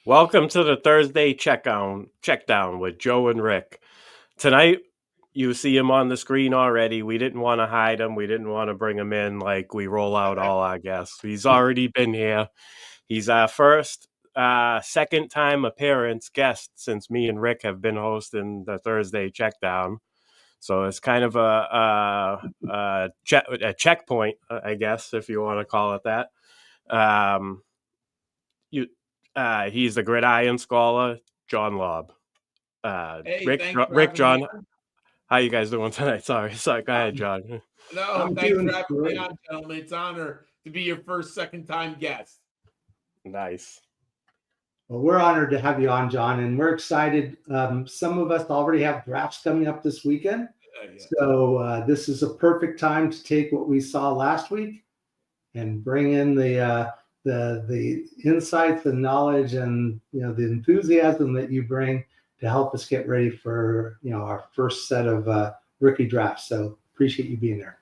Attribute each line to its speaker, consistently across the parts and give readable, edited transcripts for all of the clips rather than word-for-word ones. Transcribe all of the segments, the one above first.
Speaker 1: Welcome to the Thursday Checkdown with Joe and Rick. Tonight, you see him on the screen already. We didn't want to hide him. We didn't want to bring him in like we roll out all our guests. He's already been here. He's our first second time appearance guest since me and Rick have been hosting the Thursday Checkdown. So it's kind of a checkpoint, I guess, if you want to call it that. Um, you He's the Gridiron scholar, John Laub.
Speaker 2: Hey,
Speaker 1: Rick,
Speaker 2: thanks for
Speaker 1: Rick,
Speaker 2: having me
Speaker 1: John,
Speaker 2: on.
Speaker 1: how you guys doing tonight? Sorry. Go ahead, John.
Speaker 2: No,
Speaker 3: I'm
Speaker 2: thanks for
Speaker 3: doing
Speaker 2: having me
Speaker 3: great.
Speaker 2: on, gentlemen. It's an honor to be your first second-time guest.
Speaker 1: Nice.
Speaker 3: Well, we're honored to have you on, John, and we're excited. Some of us already have drafts coming up this weekend.
Speaker 2: Yeah.
Speaker 3: So this is a perfect time to take what we saw last week and bring in the insights and knowledge and the enthusiasm that you bring to help us get ready for our first set of rookie drafts. So appreciate you being there.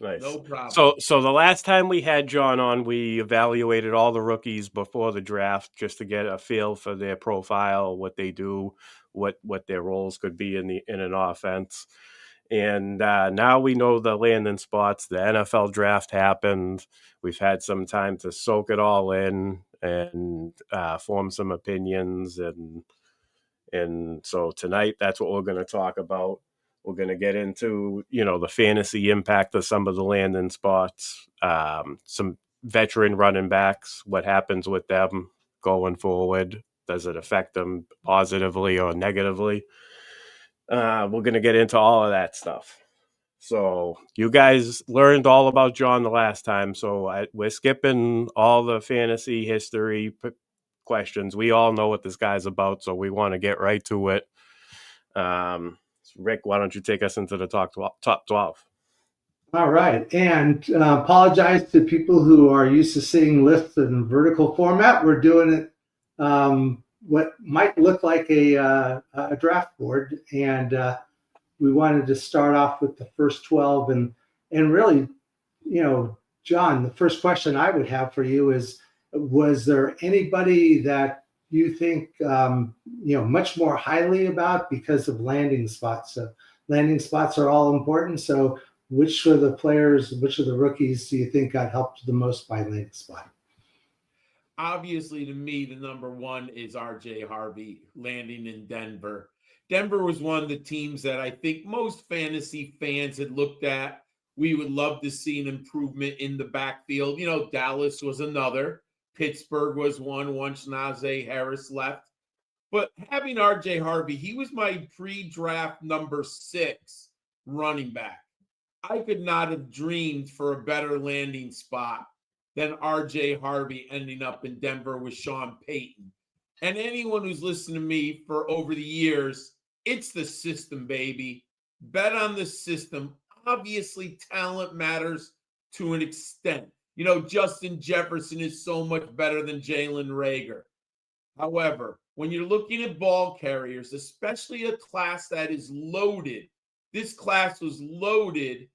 Speaker 1: Nice.
Speaker 2: No problem.
Speaker 1: So the last time we had John on, we evaluated all the rookies before the draft just to get a feel for their profile, what they do, what their roles could be in an offense. And now we know the landing spots. The NFL draft happened. We've had some time to soak it all in and form some opinions. And so tonight, that's what we're going to talk about. We're going to get into, the fantasy impact of some of the landing spots, some veteran running backs, what happens with them going forward. Does it affect them positively or negatively? We're going to get into all of that stuff. So you guys learned all about John the last time. So we're skipping all the fantasy history questions. We all know what this guy's about, so we want to get right to it. Rick, why don't you take us into the top 12?
Speaker 3: All right. And apologize to people who are used to seeing lists in vertical format. We're doing it what might look like a draft board. And we wanted to start off with the first 12. And really, John, the first question I would have for you is, was there anybody that you think, much more highly about because of landing spots? So landing spots are all important. So which of the rookies do you think got helped the most by landing spot?
Speaker 2: Obviously, to me, the number one is R.J. Harvey landing in Denver. Denver was one of the teams that I think most fantasy fans had looked at. We would love to see an improvement in the backfield. Dallas was another. Pittsburgh was one once Najee Harris left. But having R.J. Harvey, he was my pre-draft number 6 running back. I could not have dreamed for a better landing spot than R.J. Harvey ending up in Denver with Sean Payton. And anyone who's listened to me for over the years, it's the system, baby. Bet on the system. Obviously, talent matters to an extent. Justin Jefferson is so much better than Jalen Reagor. However, when you're looking at ball carriers, especially a class that is loaded, this class was loaded,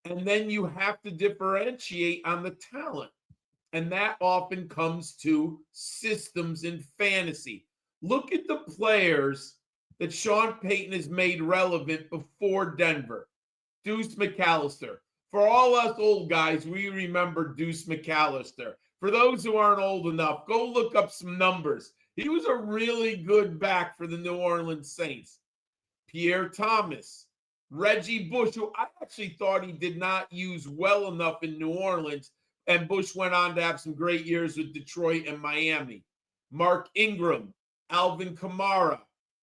Speaker 2: and then you have to differentiate on the talent. And that often comes to systems in fantasy. Look at the players that Sean Payton has made relevant before Denver. Deuce McAllister. For all us old guys, we remember Deuce McAllister. For those who aren't old enough, go look up some numbers. He was a really good back for the New Orleans Saints. Pierre Thomas, Reggie Bush, who I actually thought he did not use well enough in New Orleans, and Bush went on to have some great years with Detroit and Miami. Mark Ingram, Alvin Kamara,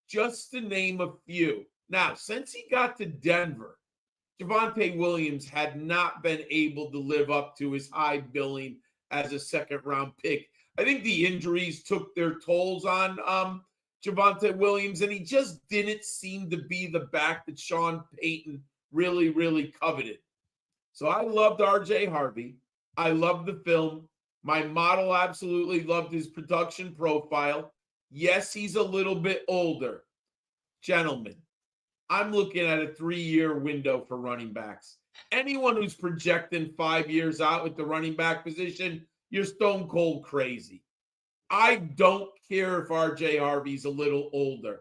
Speaker 2: just to name a few. Now, since he got to Denver, Javonte Williams had not been able to live up to his high billing as a second-round pick. I think the injuries took their tolls on Javonte Williams, and he just didn't seem to be the back that Sean Payton really, really coveted. So I loved R.J. Harvey. I loved the film. My model absolutely loved his production profile. Yes, he's a little bit older. Gentlemen, I'm looking at a 3-year window for running backs. Anyone who's projecting 5 years out with the running back position, you're stone cold crazy. I don't care if RJ Harvey's a little older.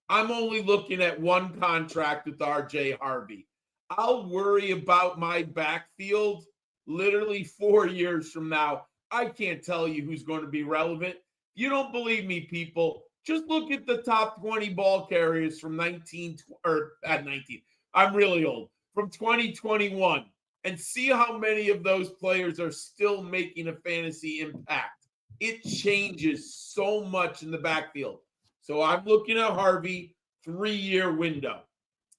Speaker 2: I'm only looking at one contract with RJ Harvey. I'll worry about my backfield literally 4 years from now. I can't tell you who's going to be relevant. You don't believe me, people. Just look at the top 20 ball carriers from 19. I'm really old. From 2021, and see how many of those players are still making a fantasy impact. It changes so much in the backfield. So I'm looking at Harvey, 3-year window.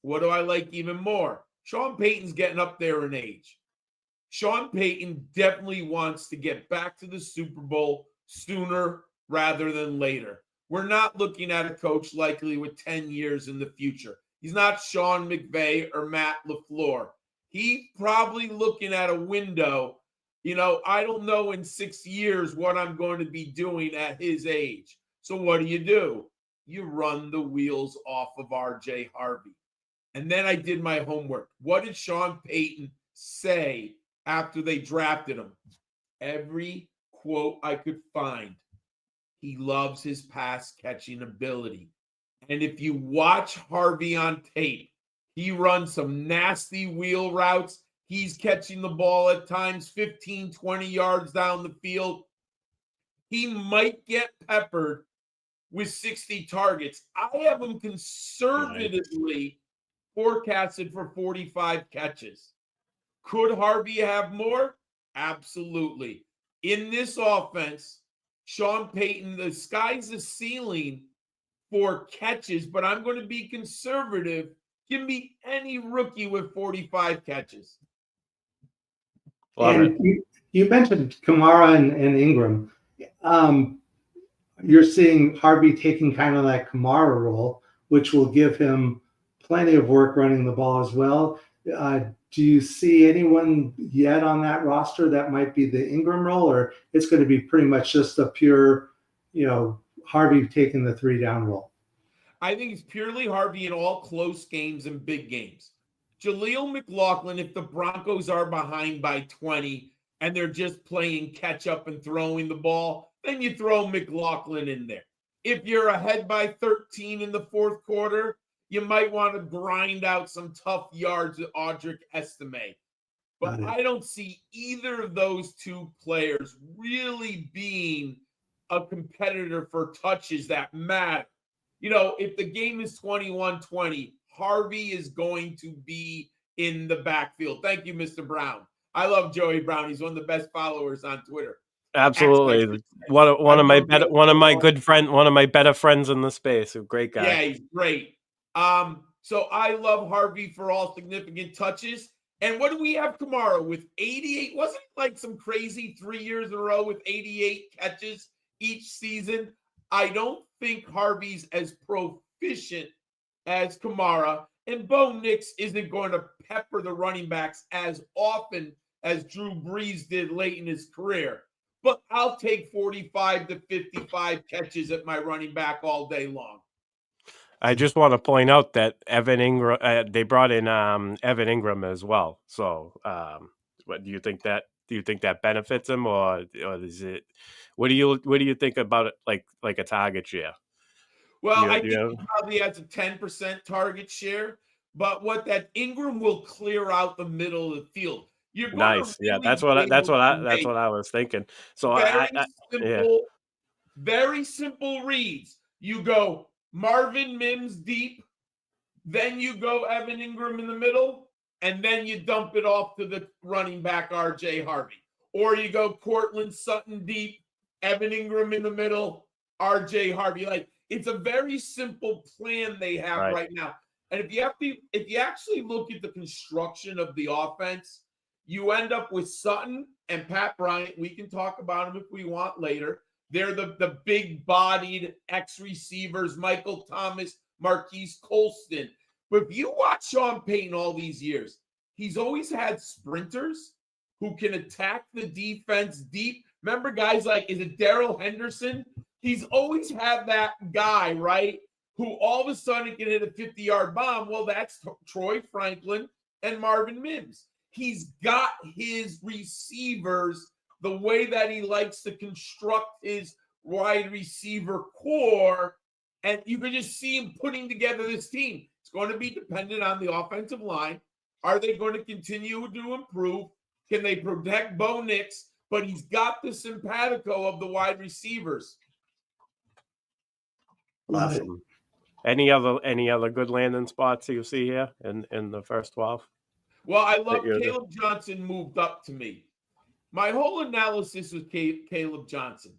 Speaker 2: What do I like even more? Sean Payton's getting up there in age. Sean Payton definitely wants to get back to the Super Bowl sooner rather than later. We're not looking at a coach likely with 10 years in the future. He's not Sean McVay or Matt LaFleur. He's probably looking at a window. I don't know in 6 years what I'm going to be doing at his age. So what do? You run the wheels off of RJ Harvey. And then I did my homework. What did Sean Payton say after they drafted him? Every quote I could find. He loves his pass catching ability. And if you watch Harvey on tape, he runs some nasty wheel routes. He's catching the ball at times 15, 20 yards down the field. He might get peppered with 60 targets. I have him conservatively forecasted for 45 catches. Could Harvey have more? Absolutely. In this offense, Sean Payton, the sky's the ceiling for catches, but I'm going to be conservative. Give me any rookie with 45 catches.
Speaker 3: And you mentioned Kamara and Ingram. You're seeing Harvey taking kind of that Kamara role, which will give him plenty of work running the ball as well. Do you see anyone yet on that roster that might be the Ingram role, or it's going to be pretty much just a pure, Harvey taking the 3-down role?
Speaker 2: I think it's purely Harvey in all close games and big games. Jaleel McLaughlin, if the Broncos are behind by 20 and they're just playing catch up and throwing the ball, then you throw McLaughlin in there. If you're ahead by 13 in the fourth quarter, you might want to grind out some tough yards with Audric Estime. But I don't see either of those two players really being a competitor for touches that matter. If the game is 21-20, Harvey is going to be in the backfield. Thank you, Mr. Brown. I love Joey Brown. He's one of the best followers on Twitter.
Speaker 1: Absolutely. One of my better friends in the space. A great guy.
Speaker 2: Yeah, he's great. So I love Harvey for all significant touches. And what do we have tomorrow with 88? Wasn't it like some crazy 3 years in a row with 88 catches each season? I don't think Harvey's as proficient as Kamara, and Bo Nix isn't going to pepper the running backs as often as Drew Brees did late in his career. But I'll take 45 to 55 catches at my running back all day long.
Speaker 1: I just want to point out that Evan Ingram, they brought in Evan Ingram as well. So, what do you think that? Do you think that benefits him, or is it? What do you think about it? Like a target share?
Speaker 2: Well, I think he probably has a 10% target share, but what that Ingram will clear out the middle of the field. You're
Speaker 1: nice, yeah. That's what I was thinking. So
Speaker 2: very simple reads. You go Marvin Mims deep, then you go Evan Ingram in the middle, and then you dump it off to the running back RJ Harvey. Or you go Cortland Sutton deep, Evan Ingram in the middle, RJ Harvey. It's a very simple plan they have right now. And if you actually look at the construction of the offense, you end up with Sutton and Pat Bryant. We can talk about them if we want later. They're the big-bodied ex-receivers, Michael Thomas, Marquise Colston. But if you watch Sean Payton all these years, he's always had sprinters who can attack the defense deep. Remember guys like, is it Darrell Henderson? He's always had that guy, right, who all of a sudden can hit a 50-yard bomb. Well, that's Troy Franklin and Marvin Mims. He's got his receivers the way that he likes to construct his wide receiver core, and you can just see him putting together this team. It's going to be dependent on the offensive line. Are they going to continue to improve? Can they protect Bo Nix? But he's got the simpatico of the wide receivers.
Speaker 3: Love it.
Speaker 1: Any other good landing spots you see here in the first 12?
Speaker 2: Well, I love Caleb Johnson moved up to me. My whole analysis was Caleb Johnson.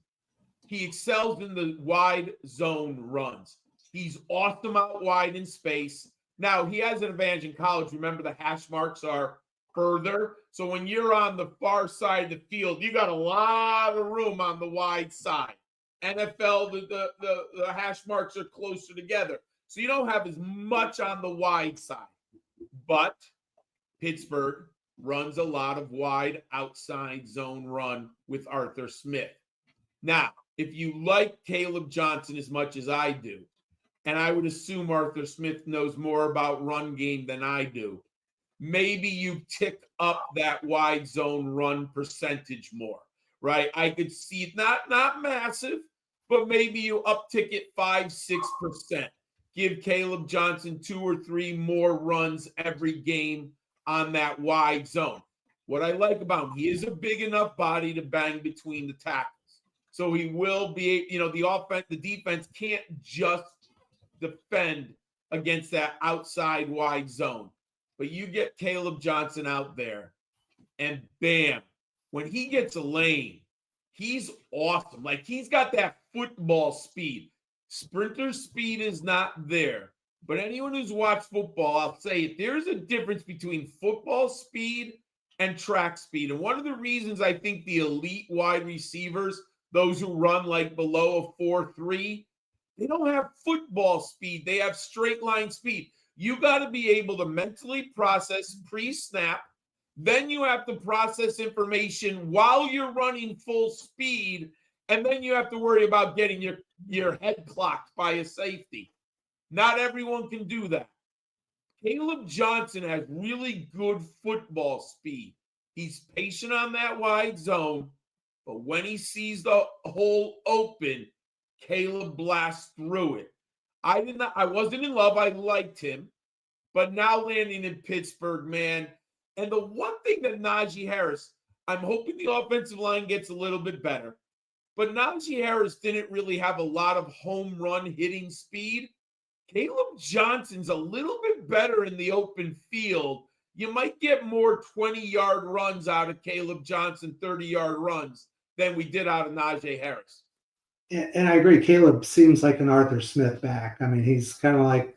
Speaker 2: He excels in the wide zone runs. He's awesome out wide in space. Now, he has an advantage in college. Remember, the hash marks are further. So when you're on the far side of the field, you got a lot of room on the wide side. NFL, the hash marks are closer together. So you don't have as much on the wide side. But Pittsburgh runs a lot of wide outside zone run with Arthur Smith. Now, if you like Caleb Johnson as much as I do, and I would assume Arthur Smith knows more about run game than I do, maybe you tick up that wide zone run percentage more, right? I could see it, not massive, but maybe you uptick it 5-6%. Give Caleb Johnson 2 or 3 more runs every game on that wide zone. What I like about him, he is a big enough body to bang between the tackles. So he will be, the defense can't just defend against that outside wide zone. But you get Caleb Johnson out there, and bam, when he gets a lane, he's awesome. Like, he's got that football speed. Sprinter speed is not there. But anyone who's watched football, I'll say it, there's a difference between football speed and track speed. And one of the reasons I think the elite wide receivers, those who run like below a 4.3, they don't have football speed. They have straight line speed. You got to be able to mentally process pre-snap. Then you have to process information while you're running full speed. And then you have to worry about getting your head clocked by a safety. Not everyone can do that. Caleb Johnson has really good football speed. He's patient on that wide zone, but when he sees the hole open, Caleb blasts through it. I wasn't in love. I liked him, but now landing in Pittsburgh, man. And the one thing that Najee Harris, I'm hoping the offensive line gets a little bit better, but Najee Harris didn't really have a lot of home run hitting speed. Caleb Johnson's a little bit better in the open field. You might get more 20-yard runs out of Caleb Johnson, 30-yard runs, than we did out of Najee Harris.
Speaker 3: And I agree. Caleb seems like an Arthur Smith back. I mean, he's kind of like,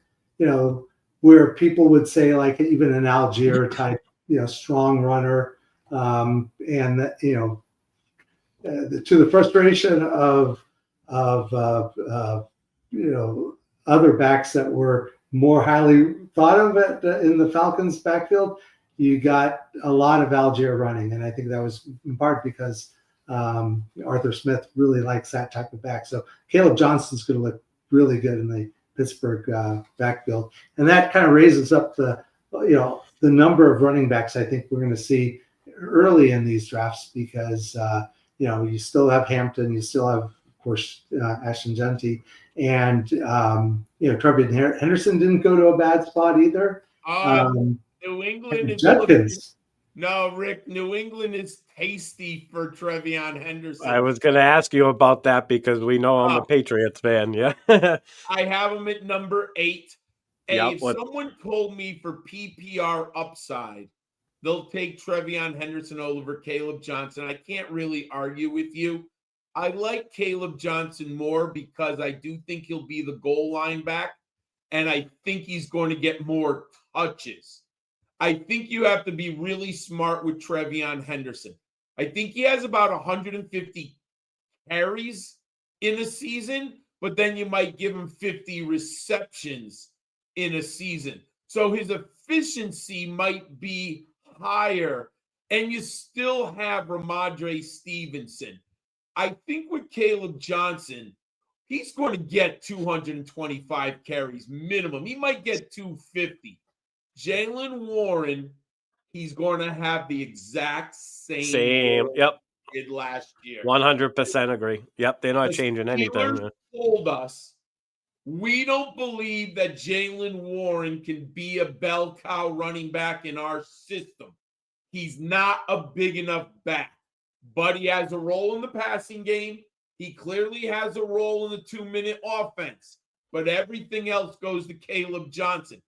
Speaker 3: where people would say like even an Algier type, strong runner. To the frustration of other backs that were more highly thought of in the Falcons backfield, you got a lot of Algier running. And I think that was in part because Arthur Smith really likes that type of back. So Caleb Johnson's going to look really good in the Pittsburgh backfield. And that kind of raises up the number of running backs I think we're going to see early in these drafts because, you still have Hampton, you still have, of course, Ashton Genty, and, Trevion Henderson didn't go to a bad spot either.
Speaker 2: New England is
Speaker 3: Judkins.
Speaker 2: No, Rick, New England is tasty for Trevion Henderson.
Speaker 1: I was going to ask you about that because we know I'm a Patriots fan, yeah?
Speaker 2: I have him at number 8. If someone told me for PPR upside, they'll take Trevion Henderson over Caleb Johnson, I can't really argue with you. I like Caleb Johnson more because I do think he'll be the goal line back, and I think he's going to get more touches. I think you have to be really smart with Trevion Henderson. I think he has about 150 carries in a season, but then you might give him 50 receptions in a season. So his efficiency might be higher, and you still have Ramondre Stevenson. I think with Caleb Johnson, he's going to get 225 carries minimum. He might get 250. Jaylen Warren, he's going to have the exact same.
Speaker 1: Yep.
Speaker 2: did last year.
Speaker 1: 100% agree. Yep, they're not changing anything.
Speaker 2: Steelers told us, we don't believe that Jaylen Warren can be a bell cow running back in our system. He's not a big enough back, but he has a role in the passing game. He clearly has a role in the 2-minute offense, but everything else goes to Caleb Johnson.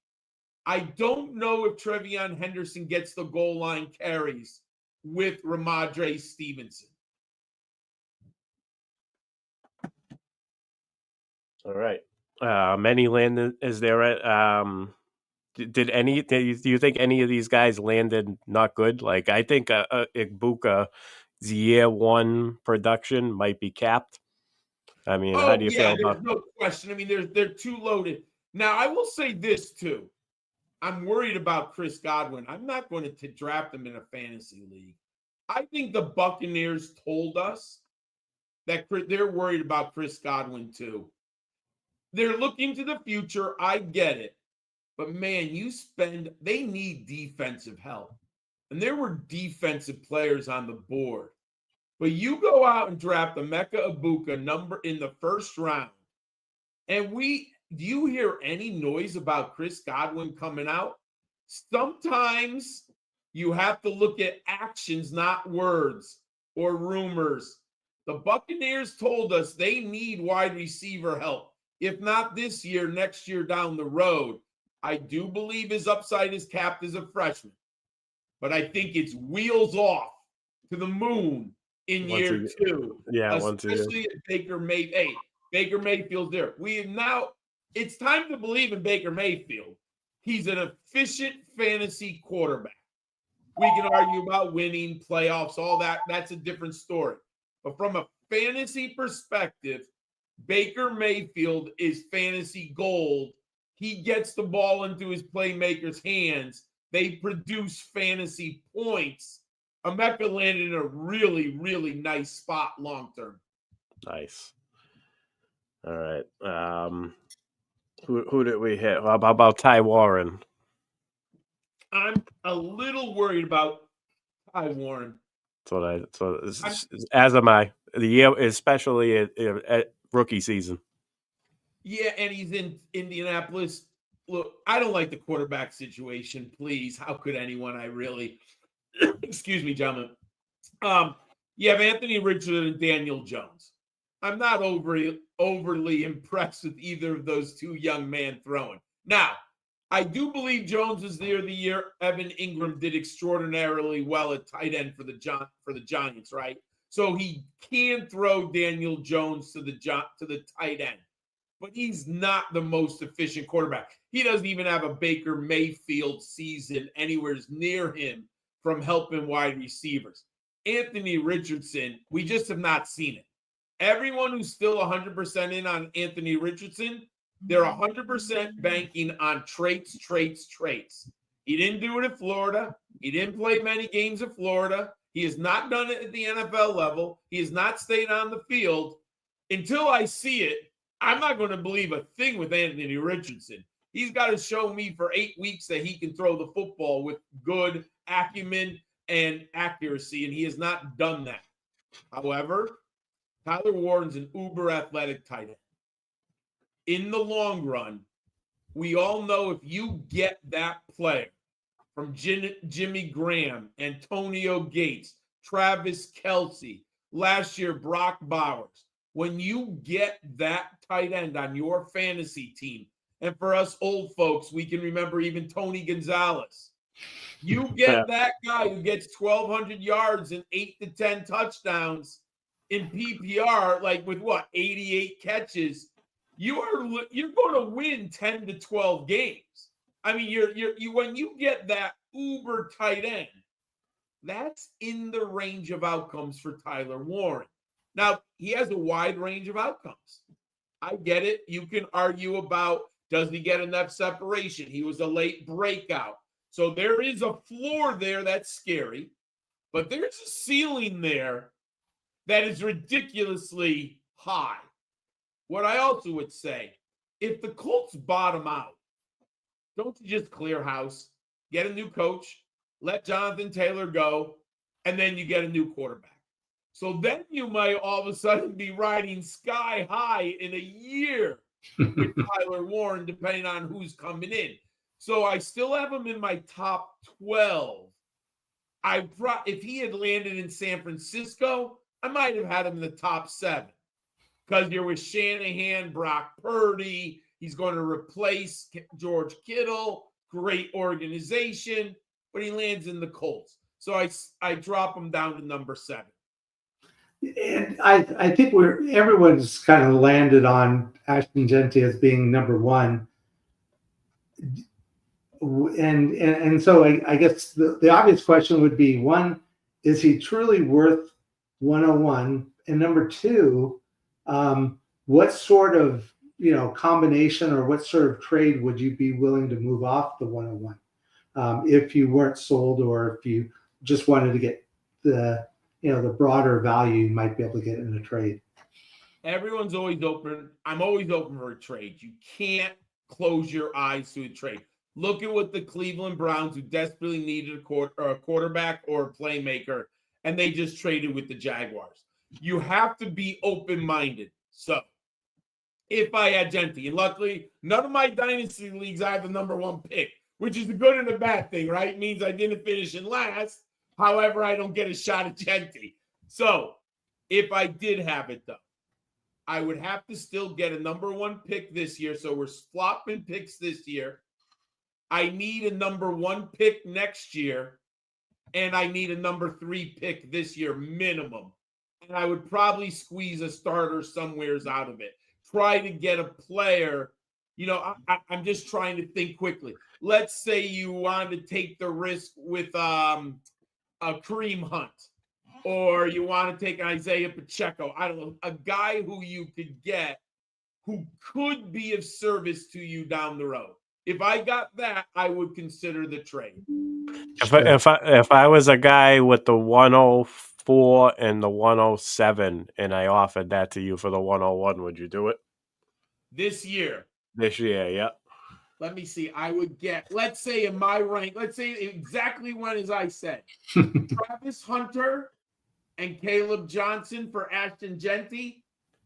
Speaker 2: I don't know if Trevion Henderson gets the goal line carries with Ramondre Stevenson.
Speaker 1: All right. Many landed. Is there did you think any of these guys landed not good? Like, I think Igbuka's year one production might be capped. I mean, how do you feel about?
Speaker 2: There's no question. I mean, they're too loaded. Now, I will say this too. I'm worried about Chris Godwin. I'm not going to draft him in a fantasy league. I think the Buccaneers told us that they're worried about Chris Godwin too. They're looking to the future. I get it. But, man, they need defensive help. And there were defensive players on the board. But you go out and draft Emeka Egbuka number in the first round. And do you hear any noise about Chris Godwin coming out? Sometimes you have to look at actions, not words or rumors. The Buccaneers told us they need wide receiver help. If not this year, next year down the road. I do believe his upside is capped as a freshman. But I think it's wheels off to the moon in year two.
Speaker 1: Yeah,
Speaker 2: especially at Baker Mayfield. Hey, Baker Mayfield's there. It's time to believe in Baker Mayfield. He's an efficient fantasy quarterback. We can argue about winning, playoffs, all that. That's a different story. But from a fantasy perspective, Baker Mayfield is fantasy gold. He gets the ball into his playmakers' hands. They produce fantasy points. Emeka landed in a really, really nice spot long-term.
Speaker 1: Nice. All right. Who did we hit? How about Ty Warren?
Speaker 2: I'm a little worried about Ty Warren.
Speaker 1: As am I. The year, especially at rookie season.
Speaker 2: Yeah, and he's in Indianapolis. Look, I don't like the quarterback situation. Please, how could anyone? I really, excuse me, gentlemen. You have Anthony Richardson and Daniel Jones. I'm not overly impressed with either of those two young men throwing. Now, I do believe Jones is there the year Evan Ingram did extraordinarily well at tight end for the Giants, right? So he can throw Daniel Jones to the tight end. But he's not the most efficient quarterback. He doesn't even have a Baker Mayfield season anywhere near him from helping wide receivers. Anthony Richardson, we just have not seen it. Everyone who's still 100% in on Anthony Richardson, they're 100% banking on traits. He didn't do it in Florida. He didn't play many games in Florida. He has not done it at the NFL level. He has not stayed on the field. Until I see it, I'm not going to believe a thing with Anthony Richardson. He's got to show me for 8 weeks that he can throw the football with good acumen and accuracy, and he has not done that. However, Tyler Warren's an uber athletic tight end. In the long run, we all know if you get that player from Jimmy Graham, Antonio Gates, Travis Kelce, last year Brock Bowers, when you get that tight end on your fantasy team, and for us old folks, we can remember even Tony Gonzalez. You get that guy who gets 1,200 yards and 8 to 10 touchdowns in PPR, like with 88 catches. You're going to win 10 to 12 games. I mean, you when you get that uber tight end, that's in the range of outcomes for Tyler Warren. Now, he has a wide range of outcomes. I get it. You can argue about, does he get enough separation? He was a late breakout. So there is a floor there that's scary, but there's a ceiling there that is ridiculously high. What I also would say, if the Colts bottom out, don't you just clear house, get a new coach, let Jonathan Taylor go, and then you get a new quarterback. So then you might all of a sudden be riding sky high in a year with Tyler Warren, depending on who's coming in. So I still have him in my top 12. If he had landed in San Francisco, I might have had him in the top 7. Because you're with Shanahan, Brock Purdy. He's going to replace George Kittle. Great organization. But he lands in the Colts. So I drop him down to number 7.
Speaker 3: And I think everyone's kind of landed on Ashton Genty as being number 1. And so I guess the obvious question would be, 1, is he truly worth 101? And number 2, what sort of combination or what sort of trade would you be willing to move off the 101 if you weren't sold, or if you just wanted to get the broader value you might be able to get in a trade?
Speaker 2: Everyone's always open. I'm always open for a trade. You can't close your eyes to a trade. Look at what the Cleveland Browns, who desperately needed a quarterback or a playmaker, and they just traded with the Jaguars. You have to be open-minded. So if I had Genty, and luckily none of my dynasty leagues I have the number 1 pick, which is a good and a bad thing, right? It means I didn't finish in last. However, I don't get a shot at Genty. So if I did have it, though, I would have to still get a number 1 pick this year. So we're flopping picks this year. I need a number 1 pick next year, and I need a number 3 pick this year minimum. And I would probably squeeze a starter somewheres out of it. Try to get a player. I'm just trying to think quickly. Let's say you wanted to take the risk with a Kareem Hunt, or you want to take Isaiah Pacheco. I don't know, a guy who you could get who could be of service to you down the road. If I got that, I would consider the trade.
Speaker 1: If I was a guy with the 104 and the 107, and I offered that to you for the 101, would you do it?
Speaker 2: This year,
Speaker 1: yeah.
Speaker 2: Let me see. I would get, let's say in my rank, let's say exactly when, as I said, Travis Hunter and Caleb Johnson for Ashton Genty.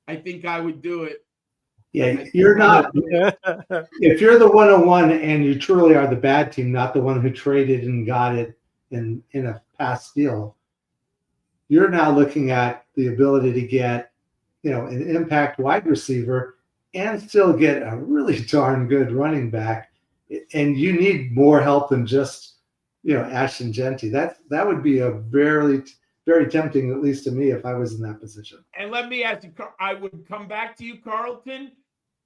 Speaker 2: I think I would do it.
Speaker 3: Yeah, you're not. If you're the 101 and you truly are the bad team, not the one who traded and got it in a past deal, you're now looking at the ability to get, an impact wide receiver and still get a really darn good running back. And you need more help than just, Ashton Genty. That would be a very, very tempting, at least to me, if I was in that position.
Speaker 2: And let me ask you, I would come back to you, Carlton,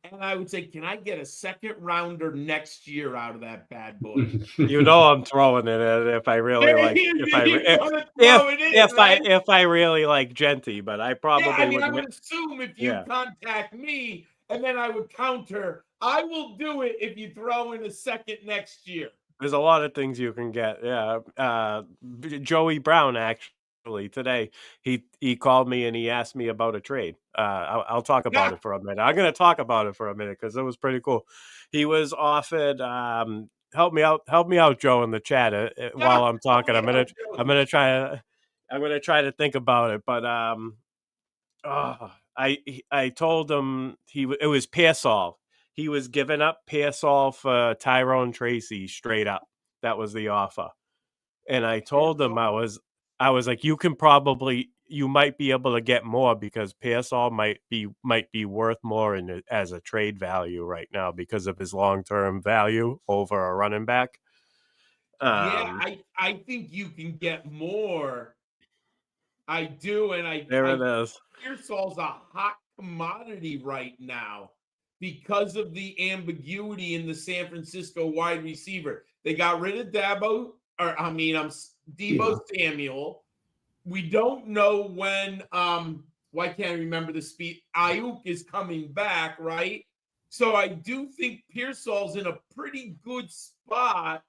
Speaker 2: and I would say, can I get a second rounder next year out of that bad boy?
Speaker 1: I'm throwing it in if I really like if I really like Genty, but I probably
Speaker 2: I would assume if you contact me, and then I would counter, I will do it if you throw in a second next year.
Speaker 1: There's a lot of things you can get. Yeah. Joey Brown, actually, today, he called me and he asked me about a trade. I'll talk about it for a minute. I'm going to talk about it for a minute because it was pretty cool. He was offered, help me out, Joe, in the chat while I'm talking. I'm going to try to think about it. But I told him it was Pearsall. He was giving up Pearsall for Tyrone Tracy straight up. That was the offer. And I told him, I was like, you might be able to get more because Pearsall might be worth more as a trade value right now because of his long-term value over a running back.
Speaker 2: I think you can get more. I do, and it is. Pearsall's a hot commodity right now because of the ambiguity in the San Francisco wide receiver. They got rid of Debo Samuel. We don't know when. Why can't I remember the speed? Ayuk is coming back, right? So I do think Pearsall's in a pretty good spot.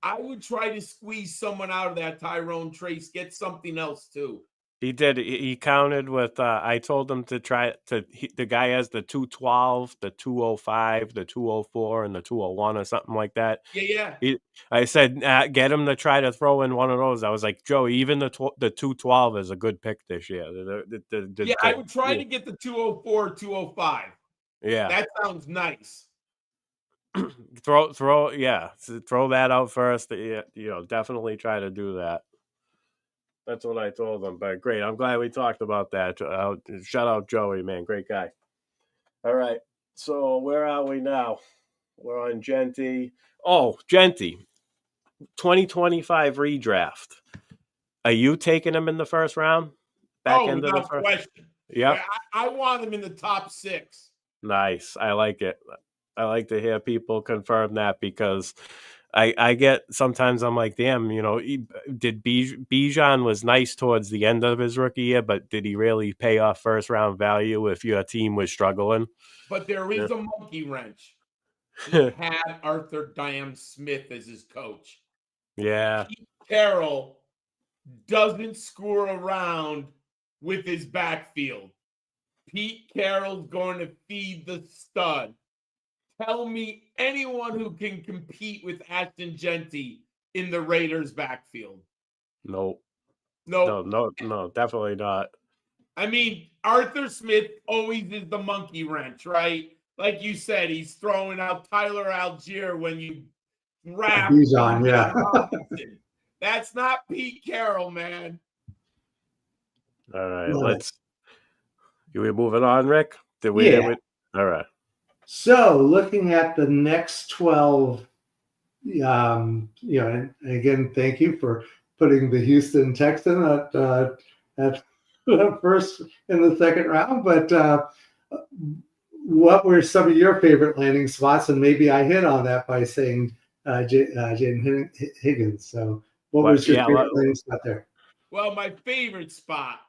Speaker 2: I would try to squeeze someone out of that Tyrone Trace, get something else too.
Speaker 1: He did. He counted with. I told him to try to. The guy has the 212, the 205, the 204, and the 201 or something like that.
Speaker 2: Yeah.
Speaker 1: I said, get him to try to throw in one of those. I was like, Joe, even the 212 is a good pick this year.
Speaker 2: I would try to get the 204, 205.
Speaker 1: Yeah,
Speaker 2: that sounds nice.
Speaker 1: throw that out first. Definitely try to do that. That's what I told him. But great, I'm glad we talked about that. Shout out Joey, man, great guy. All right, so where are we now? We're on Genty. Oh, Genty, 2025 redraft. Are you taking him in the first round?
Speaker 2: End of the first? Question.
Speaker 1: Yep.
Speaker 2: I want him in the top 6.
Speaker 1: Nice. I like it. I like to hear people confirm that because I get sometimes I'm like, damn, did Bijan was nice towards the end of his rookie year, but did he really pay off first round value if your team was struggling?
Speaker 2: But there is a monkey wrench. He had Arthur Diam Smith as his coach.
Speaker 1: Yeah.
Speaker 2: Pete Carroll doesn't screw around with his backfield. Pete Carroll's going to feed the stud. Tell me anyone who can compete with Ashton Genty in the Raiders' backfield.
Speaker 1: No, definitely not.
Speaker 2: I mean, Arthur Smith always is the monkey wrench, right? Like you said, he's throwing out Tyler Algier when you draft
Speaker 3: Bijan, yeah.
Speaker 2: That's not Pete Carroll, man.
Speaker 1: All right, we're moving on, Rick? All right.
Speaker 3: So looking at the next 12, and again, thank you for putting the Houston Texan at first in the second round. But what were some of your favorite landing spots? And maybe I hit on that by saying Jaden Higgins. So what was your favorite landing spot there?
Speaker 2: Well, my favorite spot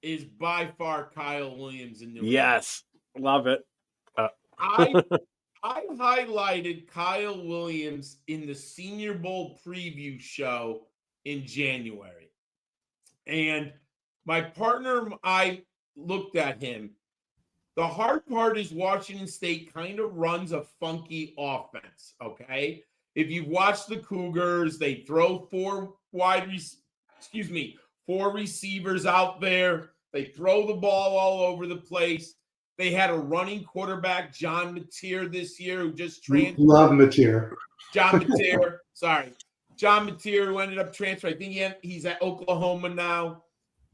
Speaker 2: is by far Kyle Williams in New England.
Speaker 1: Yes, love it.
Speaker 2: I highlighted Kyle Williams in the Senior Bowl preview show in January. And my partner, I looked at him. The hard part is Washington State kind of runs a funky offense, okay? If you've watched the Cougars, they throw four receivers out there. They throw the ball all over the place. They had a running quarterback, John Mateer, this year, who just transferred.
Speaker 3: Love Mateer.
Speaker 2: John Mateer, sorry. John Mateer, who ended up transferring. I think he's at Oklahoma now.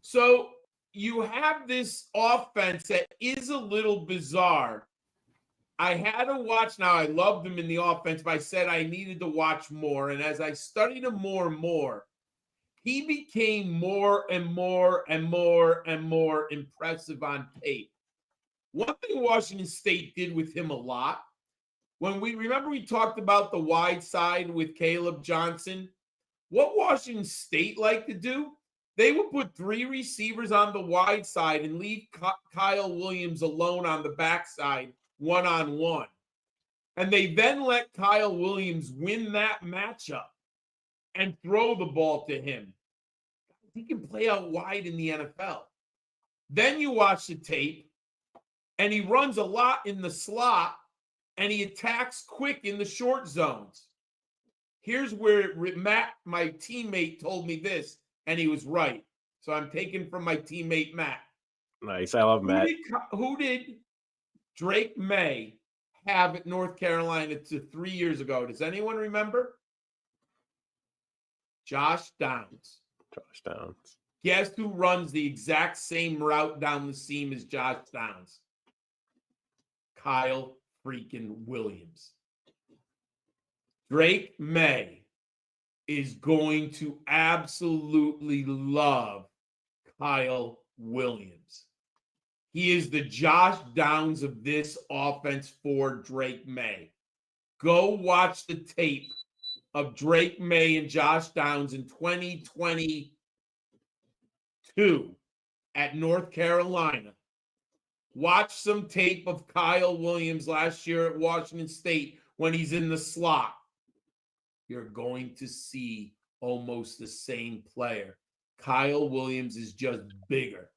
Speaker 2: So you have this offense that is a little bizarre. I had to watch. Now, I loved him in the offense, but I said I needed to watch more. And as I studied him more and more, he became more and more and more and more impressive on tape. One thing Washington State did with him a lot, when we talked about the wide side with Caleb Johnson, what Washington State liked to do, they would put 3 receivers on the wide side and leave Kyle Williams alone on the backside, one-on-one. And they then let Kyle Williams win that matchup and throw the ball to him. He can play out wide in the NFL. Then you watch the tape, and he runs a lot in the slot, and he attacks quick in the short zones. Here's where Matt, my teammate, told me this, and he was right. So I'm taking from my teammate, Matt.
Speaker 1: Nice. I love Matt.
Speaker 2: Who did Drake May have at North Carolina 3 years ago? Does anyone remember? Josh Downs. Guess who runs the exact same route down the seam as Josh Downs? Kyle freaking Williams. Drake May is going to absolutely love Kyle Williams. He is the Josh Downs of this offense for Drake May. Go watch the tape of Drake May and Josh Downs in 2022 at North Carolina. Watch some tape of Kyle Williams last year at Washington State when he's in the slot. You're going to see almost the same player. Kyle Williams is just bigger.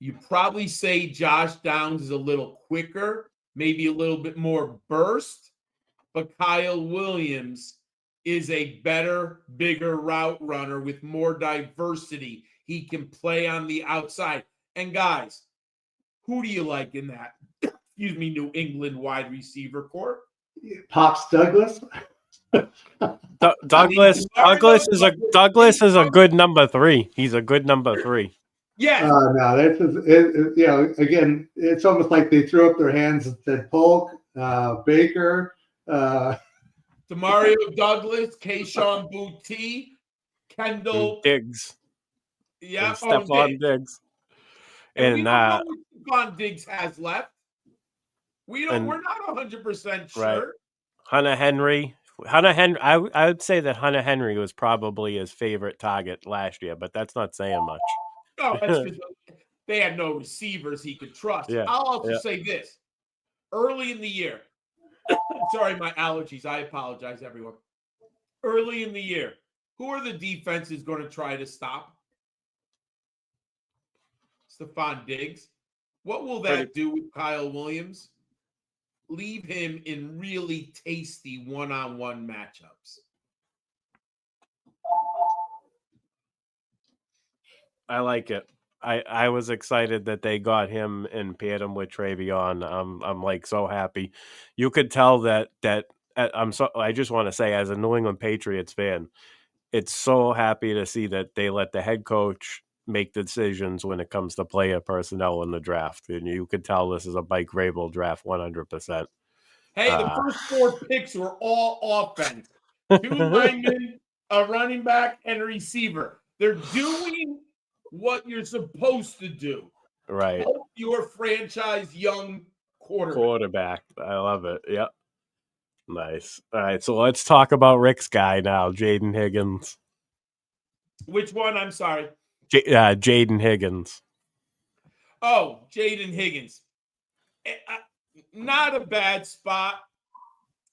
Speaker 2: You probably say Josh Downs is a little quicker, maybe a little bit more burst, but Kyle Williams is a better, bigger route runner with more diversity. He can play on the outside. And guys, who do you like in that, New England wide receiver corps?
Speaker 3: Pops Douglas.
Speaker 1: Douglas is a good number 3. He's a good number 3.
Speaker 2: Yes.
Speaker 3: No, again, it's almost like they threw up their hands and said Polk, Baker,
Speaker 2: Demario Douglas, Keyshawn Boutte, Kendall
Speaker 1: Diggs.
Speaker 2: Yeah,
Speaker 1: Stephon Diggs.
Speaker 2: And we don't know what Stephon Diggs has left. We're not 100% sure.
Speaker 1: Right. Hunter Henry. I would say that Hunter Henry was probably his favorite target last year, but that's not saying much.
Speaker 2: No, that's because they had no receivers he could trust.
Speaker 1: Yeah.
Speaker 2: I'll also say this. Early in the year, sorry, my allergies. I apologize, everyone. Early in the year, who are the defenses going to try to stop? Stephon Diggs. What will that do with Kyle Williams? Leave him in really tasty one-on-one matchups.
Speaker 1: I like it. I was excited that they got him and paired him with Travion. I'm like so happy. You could tell that I just want to say, as a New England Patriots fan, it's so happy to see that they let the head coach make the decisions when it comes to player personnel in the draft. And you could tell this is a Mike Vrabel draft 100%.
Speaker 2: Hey, the first 4 picks were all offense. 2 linemen, a running back, and a receiver. They're doing what you're supposed to do.
Speaker 1: Right.
Speaker 2: Help your franchise young
Speaker 1: quarterback. I love it. Yep. Nice. All right, so let's talk about Rick's guy now, Jaden Higgins.
Speaker 2: Which one? I'm sorry.
Speaker 1: Jaden Higgins.
Speaker 2: Oh, Jaden Higgins. Not a bad spot.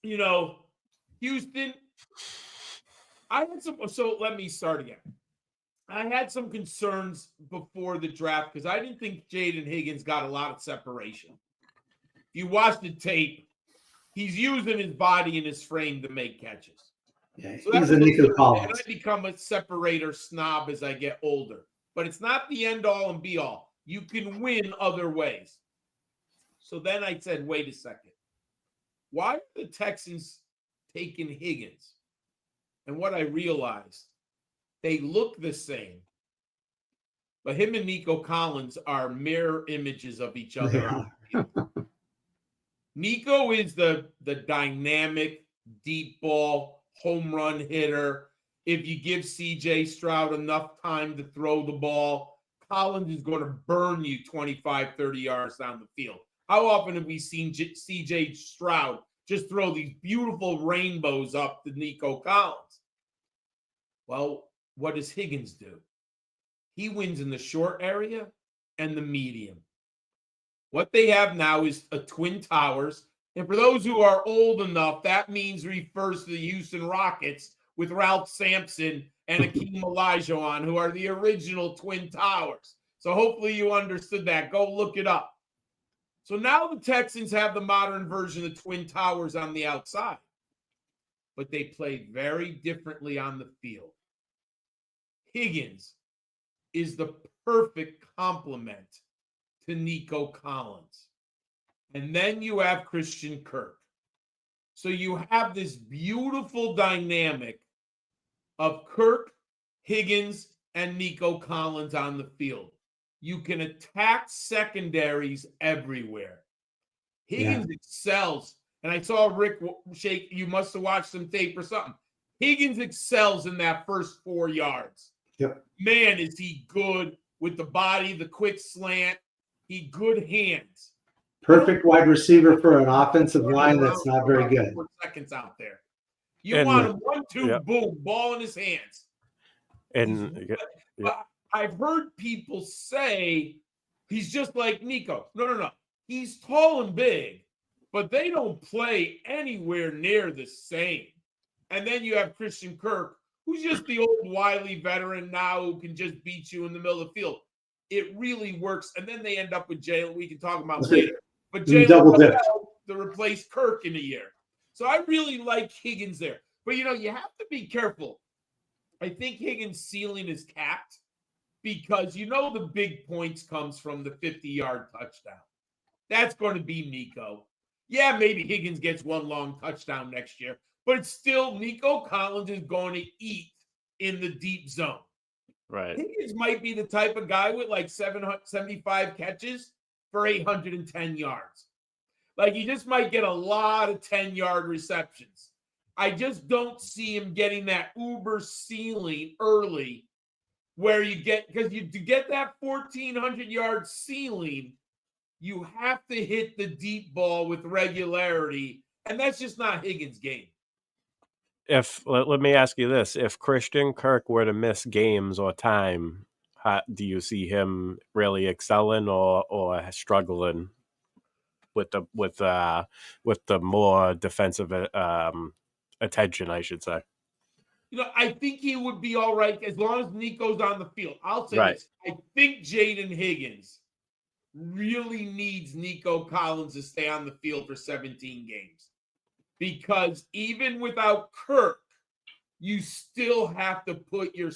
Speaker 2: Houston. So let me start again. I had some concerns before the draft because I didn't think Jaden Higgins got a lot of separation. If you watch the tape, he's using his body and his frame to make catches.
Speaker 3: Yeah,
Speaker 2: so
Speaker 3: he's a Nico Collins.
Speaker 2: And I become a separator snob as I get older. But it's not the end-all and be-all. You can win other ways. So then I said, wait a second. Why are the Texans taking Higgins? And what I realized, they look the same. But him and Nico Collins are mirror images of each other. Nico is the dynamic, deep ball, home run hitter. If you give C.J. Stroud enough time to throw the ball, Collins is going to burn you 25, 30 yards down the field. How often have we seen C.J. Stroud just throw these beautiful rainbows up to Nico Collins? Well, what does Higgins do? He wins in the short area and the medium. What they have now is a Twin Towers. And for those who are old enough, that refers to the Houston Rockets with Ralph Sampson and Akeem Olajuwon, who are the original Twin Towers. So hopefully you understood that. Go look it up. So now the Texans have the modern version of Twin Towers on the outside. But they play very differently on the field. Higgins is the perfect complement to Nico Collins. And then you have Christian Kirk. So you have this beautiful dynamic of Kirk, Higgins, and Nico Collins on the field. You can attack secondaries everywhere. Higgins excels. And I saw Rick shake. You must have watched some tape or something. Higgins excels in that first 4 yards.
Speaker 3: Yep.
Speaker 2: Man, is he good with the body, the quick slant. He good hands.
Speaker 3: Perfect wide receiver for an offensive line that's not very good.
Speaker 2: 4 seconds out there. You want him 1-2, boom, ball in his hands. I've heard people say he's just like Nico. No. He's tall and big, but they don't play anywhere near the same. And then you have Christian Kirk, who's just the old wily veteran now who can just beat you in the middle of the field. It really works. And then they end up with Jalen. We can talk about later. But Jalen to replace Kirk in a year. So I really like Higgins there. But, you have to be careful. I think Higgins' ceiling is capped because the big points comes from the 50-yard touchdown. That's going to be Nico. Yeah, maybe Higgins gets one long touchdown next year, but it's still Nico Collins is going to eat in the deep zone.
Speaker 1: Right.
Speaker 2: Higgins might be the type of guy with like 775 catches for 810 yards. Like he just might get a lot of 10-yard receptions. I just don't see him getting that uber ceiling early where you get, because to get that 1,400-yard ceiling, you have to hit the deep ball with regularity, and that's just not Higgins' game.
Speaker 1: Let me ask you this: if Christian Kirk were to miss games or time, do you see him really excelling or struggling with the more defensive attention, I should say?
Speaker 2: I think he would be all right as long as Nico's on the field. I'll say this: I think Jaden Higgins really needs Nico Collins to stay on the field for 17 games. Because even without Kirk, you still have to put your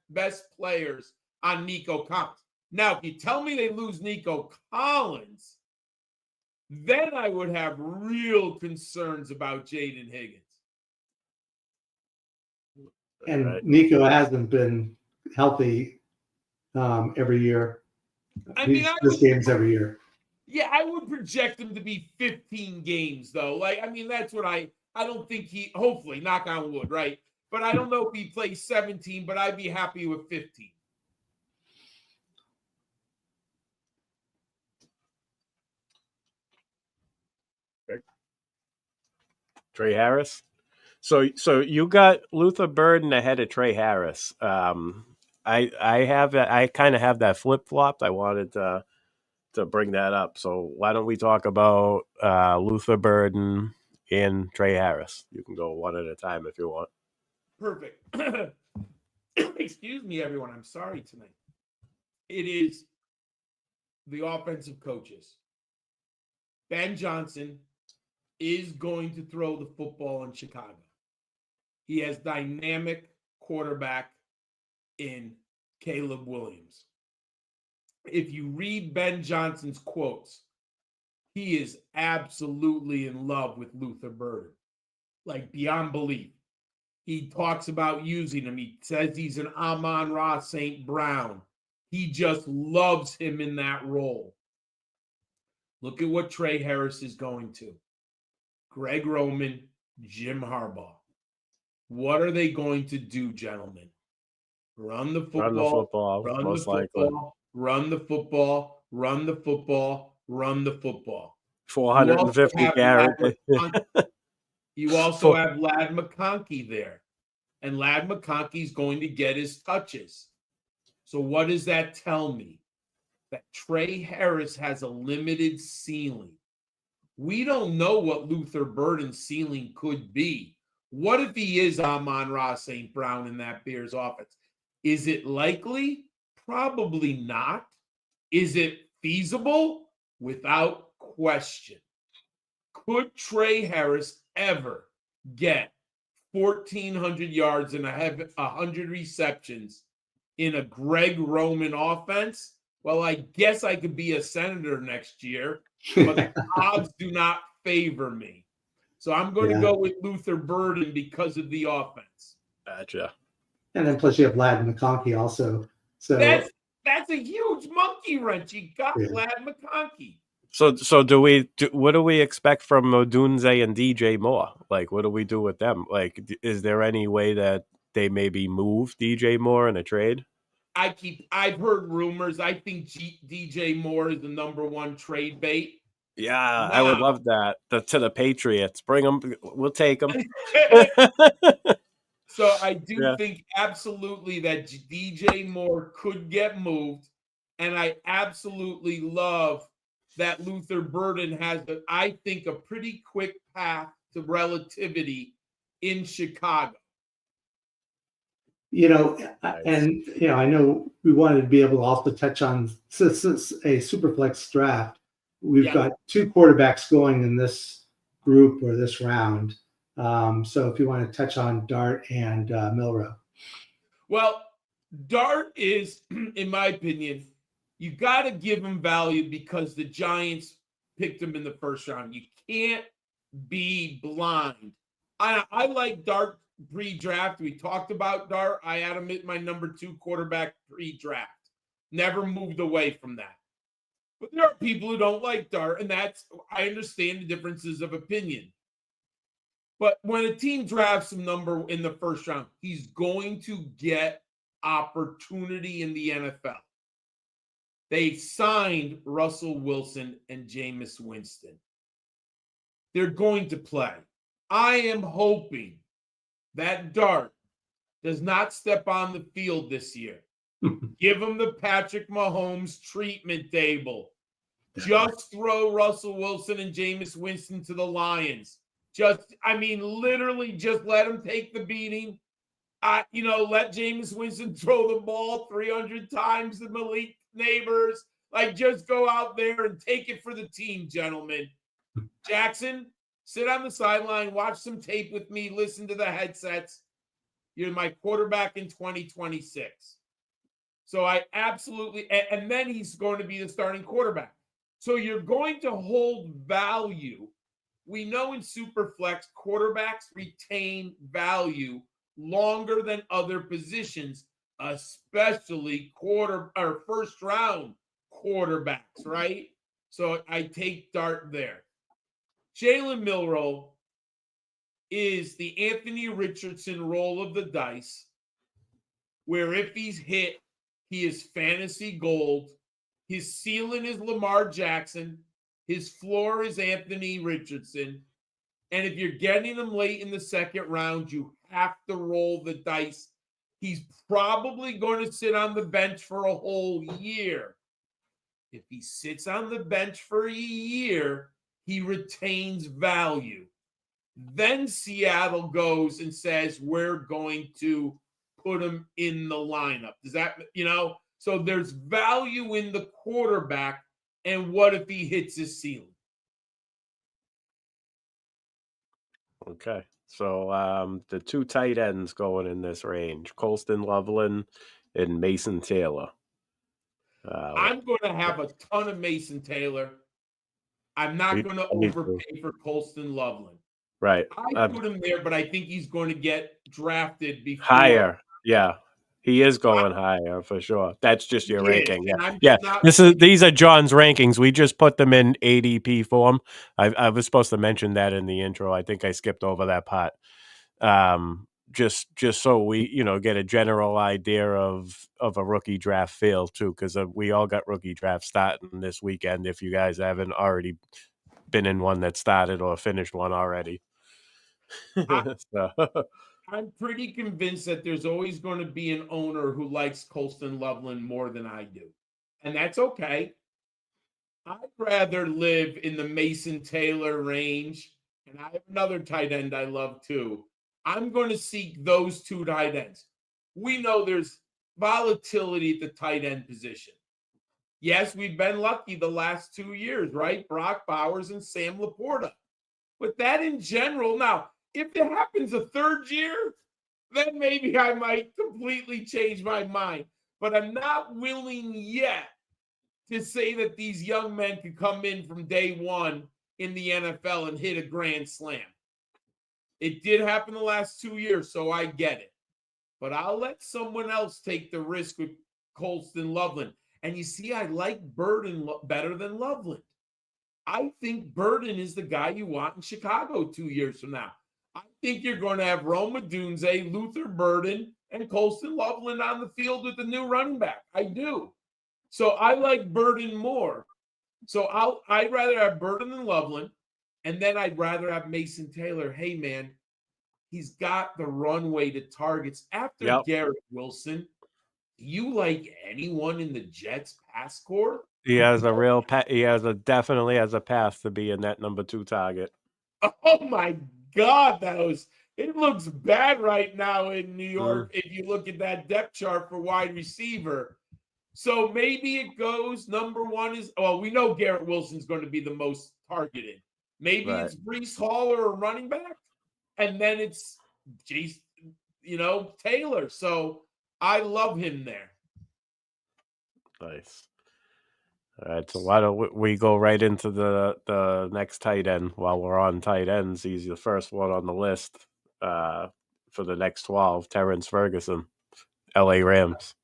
Speaker 2: best players on Nico Collins. Now, if you tell me they lose Nico Collins, then I would have real concerns about Jaden Higgins.
Speaker 3: And Nico hasn't been healthy every year. He misses games every year.
Speaker 2: Yeah, I would project him to be 15 games, though. That's what I don't think hopefully, knock on wood, right? But I don't know if he plays 17, but I'd be happy with 15.
Speaker 1: Trey Harris. So you got Luther Burden ahead of Trey Harris. I kind of have that flip flopped. I wanted to bring that up. So why don't we talk about Luther Burden and Trey Harris? You can go one at a time if you want.
Speaker 2: Perfect. Excuse me, everyone. I'm sorry tonight. It is the offensive coaches. Ben Johnson is going to throw the football in Chicago. He has dynamic quarterback in Caleb Williams. If you read Ben Johnson's quotes, he is absolutely in love with Luther Burden, like beyond belief. He talks about using him. He says he's an Amon-Ra St. Brown. He just loves him in that role. Look at what Trey Harris is going to. Greg Roman, Jim Harbaugh. What are they going to do, gentlemen? Run the football. Run the football. Run the football. Run the football. Run the football.
Speaker 1: 450 carries.
Speaker 2: You also have Ladd McConkey there. And Ladd McConkey's going to get his touches. So what does that tell me? That Trey Harris has a limited ceiling. We don't know what Luther Burden's ceiling could be. What if he is Amon-Ra St. Brown in that Bears offense? Is it likely? Probably not. Is it feasible? Without question. Could Trey Harris ever get 1,400 yards and 100 receptions in a Greg Roman offense? Well, I guess I could be a senator next year, but the odds do not favor me. So I'm going to go with Luther Burden because of the offense.
Speaker 1: Gotcha.
Speaker 3: And then plus you have Ladd McConkey also. So
Speaker 2: that's a huge monkey wrench. You got Ladd McConkey.
Speaker 1: So what do we expect from Odunze and DJ Moore? Like, what do we do with them? Like, is there any way that they maybe move DJ Moore in a trade?
Speaker 2: I've heard rumors. I think DJ Moore is the number one trade bait.
Speaker 1: Yeah, I would love that. To the Patriots. Bring them. We'll take them.
Speaker 2: So I do think absolutely that DJ Moore could get moved. And I absolutely love that Luther Burden has, I think, a pretty quick path to relativity in Chicago.
Speaker 3: And I know we wanted to be able to also touch on, since it's a Superflex draft, we've got 2 quarterbacks going in this group or this round. So if you want to touch on Dart and Milrow.
Speaker 2: Well, Dart is, in my opinion, you got to give him value because the Giants picked him in the first round. You can't be blind. I like Dart pre-draft. We talked about Dart. I had him at my number 2 quarterback pre-draft. Never moved away from that. But there are people who don't like Dart, and I understand the differences of opinion. But when a team drafts a number in the first round, he's going to get opportunity in the NFL. They signed Russell Wilson and Jameis Winston. They're going to play. I am hoping that Dart does not step on the field this year. Give him the Patrick Mahomes treatment table. Just throw Russell Wilson and Jameis Winston to the Lions. Literally just let him take the beating. Let Jameis Winston throw the ball 300 times to Malik Neighbors. Just go out there and take it for the team, gentlemen. Jackson, sit on the sideline, watch some tape with me, listen to the headsets. You're my quarterback in 2026. So I absolutely, and then he's going to be the starting quarterback. So you're going to hold value. We know in Superflex, quarterbacks retain value longer than other positions, especially first round quarterbacks, right? So I take Dart there. Jalen Milrow is the Anthony Richardson roll of the dice, where if he's hit, he is fantasy gold. His ceiling is Lamar Jackson. His floor is Anthony Richardson. And if you're getting him late in the second round, you have to roll the dice. He's probably going to sit on the bench for a whole year. If he sits on the bench for a year, he retains value. Then Seattle goes and says, we're going to put him in the lineup. Does that, so there's value in the quarterback. And what if he hits his ceiling?
Speaker 1: Okay. So the 2 tight ends going in this range, Colston Loveland and Mason Taylor.
Speaker 2: I'm going to have a ton of Mason Taylor. I'm not going to overpay for Colston Loveland.
Speaker 1: Right.
Speaker 2: I put him there, but I think he's going to get drafted before.
Speaker 1: Higher. Yeah. He is going higher for sure. That's just your ranking. Yeah. These are John's rankings. We just put them in ADP form. I was supposed to mention that in the intro. I think I skipped over that part. Just so we, get a general idea of a rookie draft feel too, because we all got rookie drafts starting this weekend. If you guys haven't already been in one that started or finished one already.
Speaker 2: I'm pretty convinced that there's always going to be an owner who likes Colston Loveland more than I do. And that's okay. I'd rather live in the Mason Taylor range. And I have another tight end I love too. I'm going to seek those 2 tight ends. We know there's volatility at the tight end position. Yes, we've been lucky the last 2 years, right? Brock Bowers and Sam Laporta. But that in general, now, if it happens a third year, then maybe I might completely change my mind. But I'm not willing yet to say that these young men could come in from day one in the NFL and hit a grand slam. It did happen the last 2 years, so I get it. But I'll let someone else take the risk with Colston Loveland. And you see, I like Burden better than Loveland. I think Burden is the guy you want in Chicago 2 years from now. I think you're going to have Rome Odunze, Luther Burden, and Colston Loveland on the field with the new running back. I do. So I like Burden more. So I'd rather have Burden than Loveland, and then I'd rather have Mason Taylor. Hey, man, he's got the runway to targets. After Garrett Wilson, do you like anyone in the Jets pass corps?
Speaker 1: He has a real definitely has a path to be in that number 2 target.
Speaker 2: Oh my God, It looks bad right now in New York if you look at that depth chart for wide receiver. So maybe it goes number one is, well, we know Garrett Wilson's going to be the most targeted. Maybe
Speaker 1: Right.
Speaker 2: it's Breece Hall or a running back, and then it's Taylor. So I love him there.
Speaker 1: Nice. All right, so why don't we go right into the next tight end while we're on tight ends? He's the first one on the list for the next 12, Terrence Ferguson, LA Rams.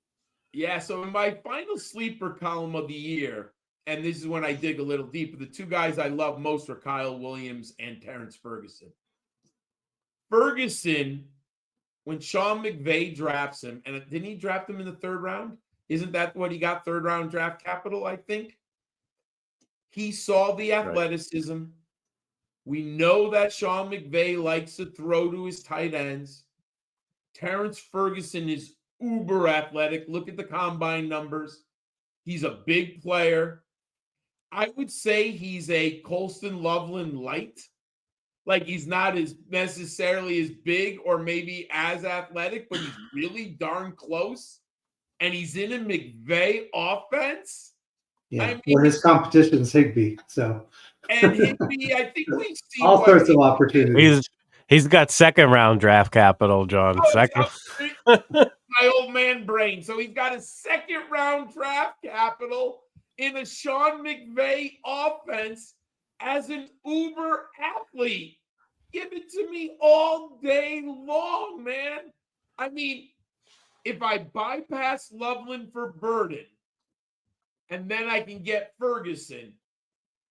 Speaker 2: Yeah, so in my final sleeper column of the year, and this is when I dig a little deeper, the two guys I love most are Kyle Williams and Terrence Ferguson. Ferguson, when Sean McVay drafts him, and didn't he draft him in the 3rd round? Isn't that what he got, 3rd round draft capital, I think? He saw the athleticism. Right. We know that Sean McVay likes to throw to his tight ends. Terrence Ferguson is uber athletic. Look at the combine numbers. He's a big player. I would say he's a Colston Loveland light. Like, he's not as necessarily as big or maybe as athletic, but he's really darn close. And he's in a McVay offense.
Speaker 3: Yeah, I mean, his competition is Higbee. So,
Speaker 2: and Higbee, I think we've seen
Speaker 3: all sorts of opportunities.
Speaker 1: He's got 2nd round draft capital, John.
Speaker 2: My old man brain. So he's got a 2nd round draft capital in a Sean McVay offense as an uber athlete. Give it to me all day long, man. I mean, if I bypass Loveland for Burden and then I can get Ferguson,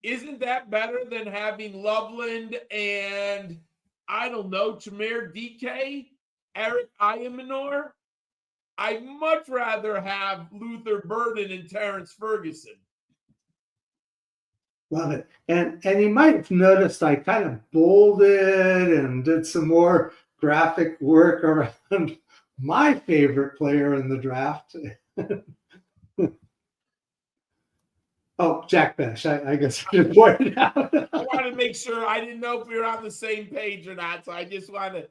Speaker 2: isn't that better than having Loveland and, I don't know, Tremere DK, Eric Ayamanor? I'd much rather have Luther Burden and Terrence Ferguson.
Speaker 3: Love it. And you might have noticed I kind of bolded and did some more graphic work around my favorite player in the draft. Oh, Jack Besh. I guess I should point it out.
Speaker 2: I wanted to make sure. I didn't know if we were on the same page or not, so I just wanted to.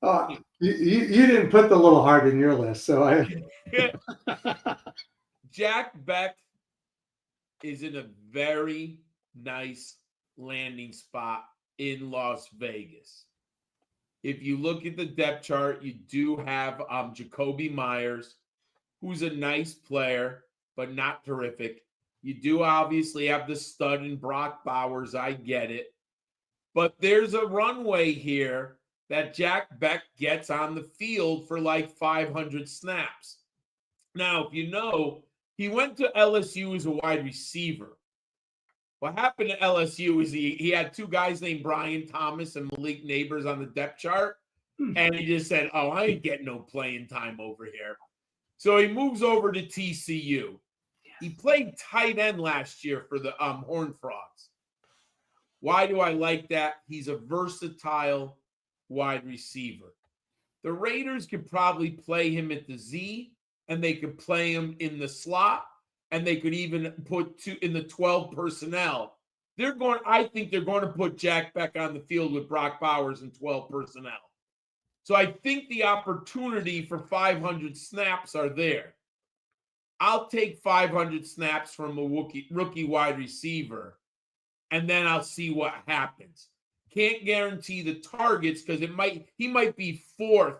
Speaker 3: Oh, you didn't put the little heart in your list, so
Speaker 2: Jack Beck is in a very nice landing spot in Las Vegas. If you look at the depth chart, you do have Jacoby Myers, who's a nice player, but not terrific. You do obviously have the stud in Brock Bowers. I get it. But there's a runway here that Jack Beck gets on the field for like 500 snaps. Now, if you know, he went to LSU as a wide receiver. What happened to LSU is he had 2 guys named Brian Thomas and Malik Neighbors on the depth chart. And he just said, oh, I ain't getting no playing time over here. So he moves over to TCU. He played tight end last year for the Horned Frogs. Why do I like that? He's a versatile wide receiver. The Raiders could probably play him at the Z, and they could play him in the slot, and they could even put 2 in the 12 personnel. I think they're going to put Jack Beck on the field with Brock Bowers and 12 personnel. So I think the opportunity for 500 snaps are there. I'll take 500 snaps from a rookie wide receiver, and then I'll see what happens. Can't guarantee the targets because he might be 3rd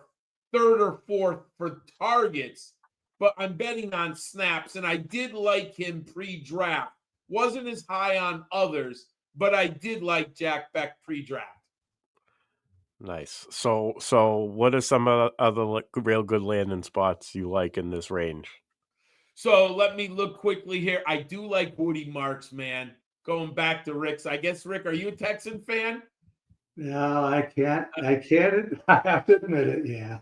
Speaker 2: or 4th for targets, but I'm betting on snaps, and I did like him pre-draft. Wasn't as high on others, but I did like Jack Beck pre-draft.
Speaker 1: Nice. So what are some other real good landing spots you like in this range?
Speaker 2: So let me look quickly here. I do like Woody Marks, man. Going back to Rick's. I guess, Rick, are you a Texan fan?
Speaker 3: No, I can't. I have to admit it, yeah.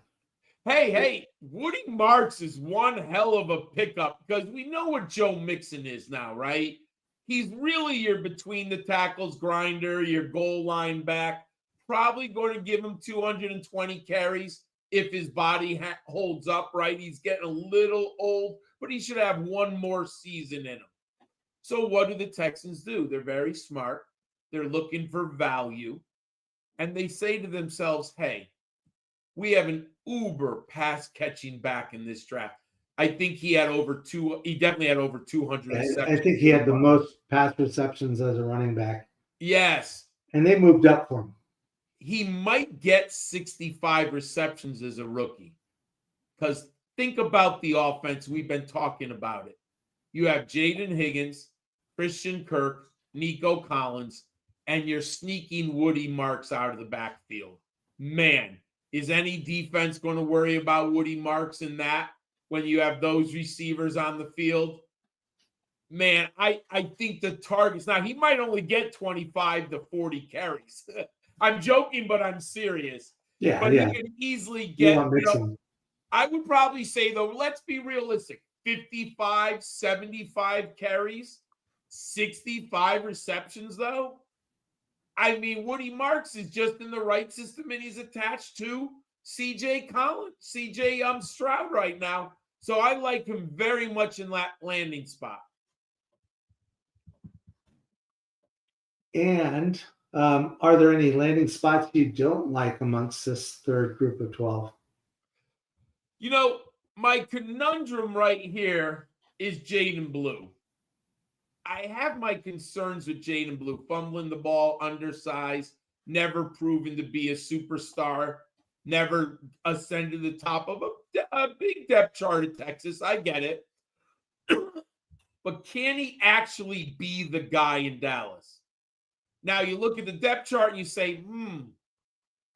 Speaker 2: Hey, Woody Marks is one hell of a pickup because we know what Joe Mixon is now, right? He's really your between the tackles grinder, your goal line back. Probably going to give him 220 carries if his body holds up, right? He's getting a little old, but he should have one more season in him. So what do the Texans do? They're very smart. They're looking for value. And they say to themselves, hey, we have an uber pass catching back in this draft. I think he definitely had over 200 receptions.
Speaker 3: I think he had the most pass receptions as a running back.
Speaker 2: Yes.
Speaker 3: And they moved up for him.
Speaker 2: He might get 65 receptions as a rookie. Because think about the offense. We've been talking about it. You have Jaden Higgins, Christian Kirk, Nico Collins, and you're sneaking Woody Marks out of the backfield. Man, is any defense going to worry about Woody Marks in that when you have those receivers on the field? Man, I think the targets, now he might only get 25 to 40 carries. I'm joking, but I'm serious.
Speaker 3: Yeah,
Speaker 2: but
Speaker 3: yeah.
Speaker 2: he can easily get, I would probably say, though, let's be realistic, 55, 75 carries, 65 receptions, though. I mean, Woody Marks is just in the right system, and he's attached to CJ Stroud right now. So I like him very much in that landing spot.
Speaker 3: And are there any landing spots you don't like amongst this third group of 12?
Speaker 2: You know, my conundrum right here is Jaden Blue. I have my concerns with Jaden Blue, fumbling the ball, undersized, never proven to be a superstar, never ascended to the top of a big depth chart at Texas. I get it. But can he actually be the guy in Dallas? Now, you look at the depth chart and you say,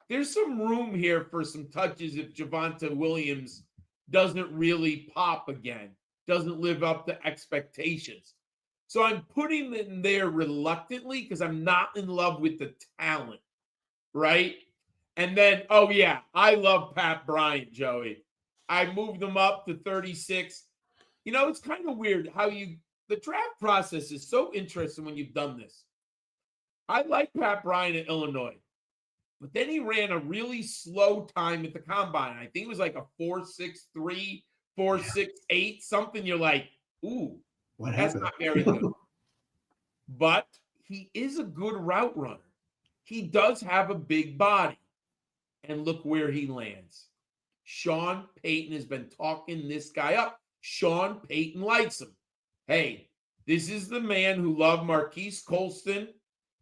Speaker 2: there's some room here for some touches if Javonte Williams doesn't really pop again, doesn't live up to expectations. So I'm putting it in there reluctantly because I'm not in love with the talent, right? And then, I love Pat Bryant, Joey. I moved him up to 36. You know, it's kind of weird how the draft process is so interesting when you've done this. I like Pat Bryant at Illinois, but then he ran a really slow time at the combine. I think it was like a 4.63, 4.68, something. You're like, ooh, that's not very good. But he is a good route runner. He does have a big body. And look where he lands. Sean Payton has been talking this guy up. Sean Payton likes him. Hey, this is the man who loved Marquise Colston.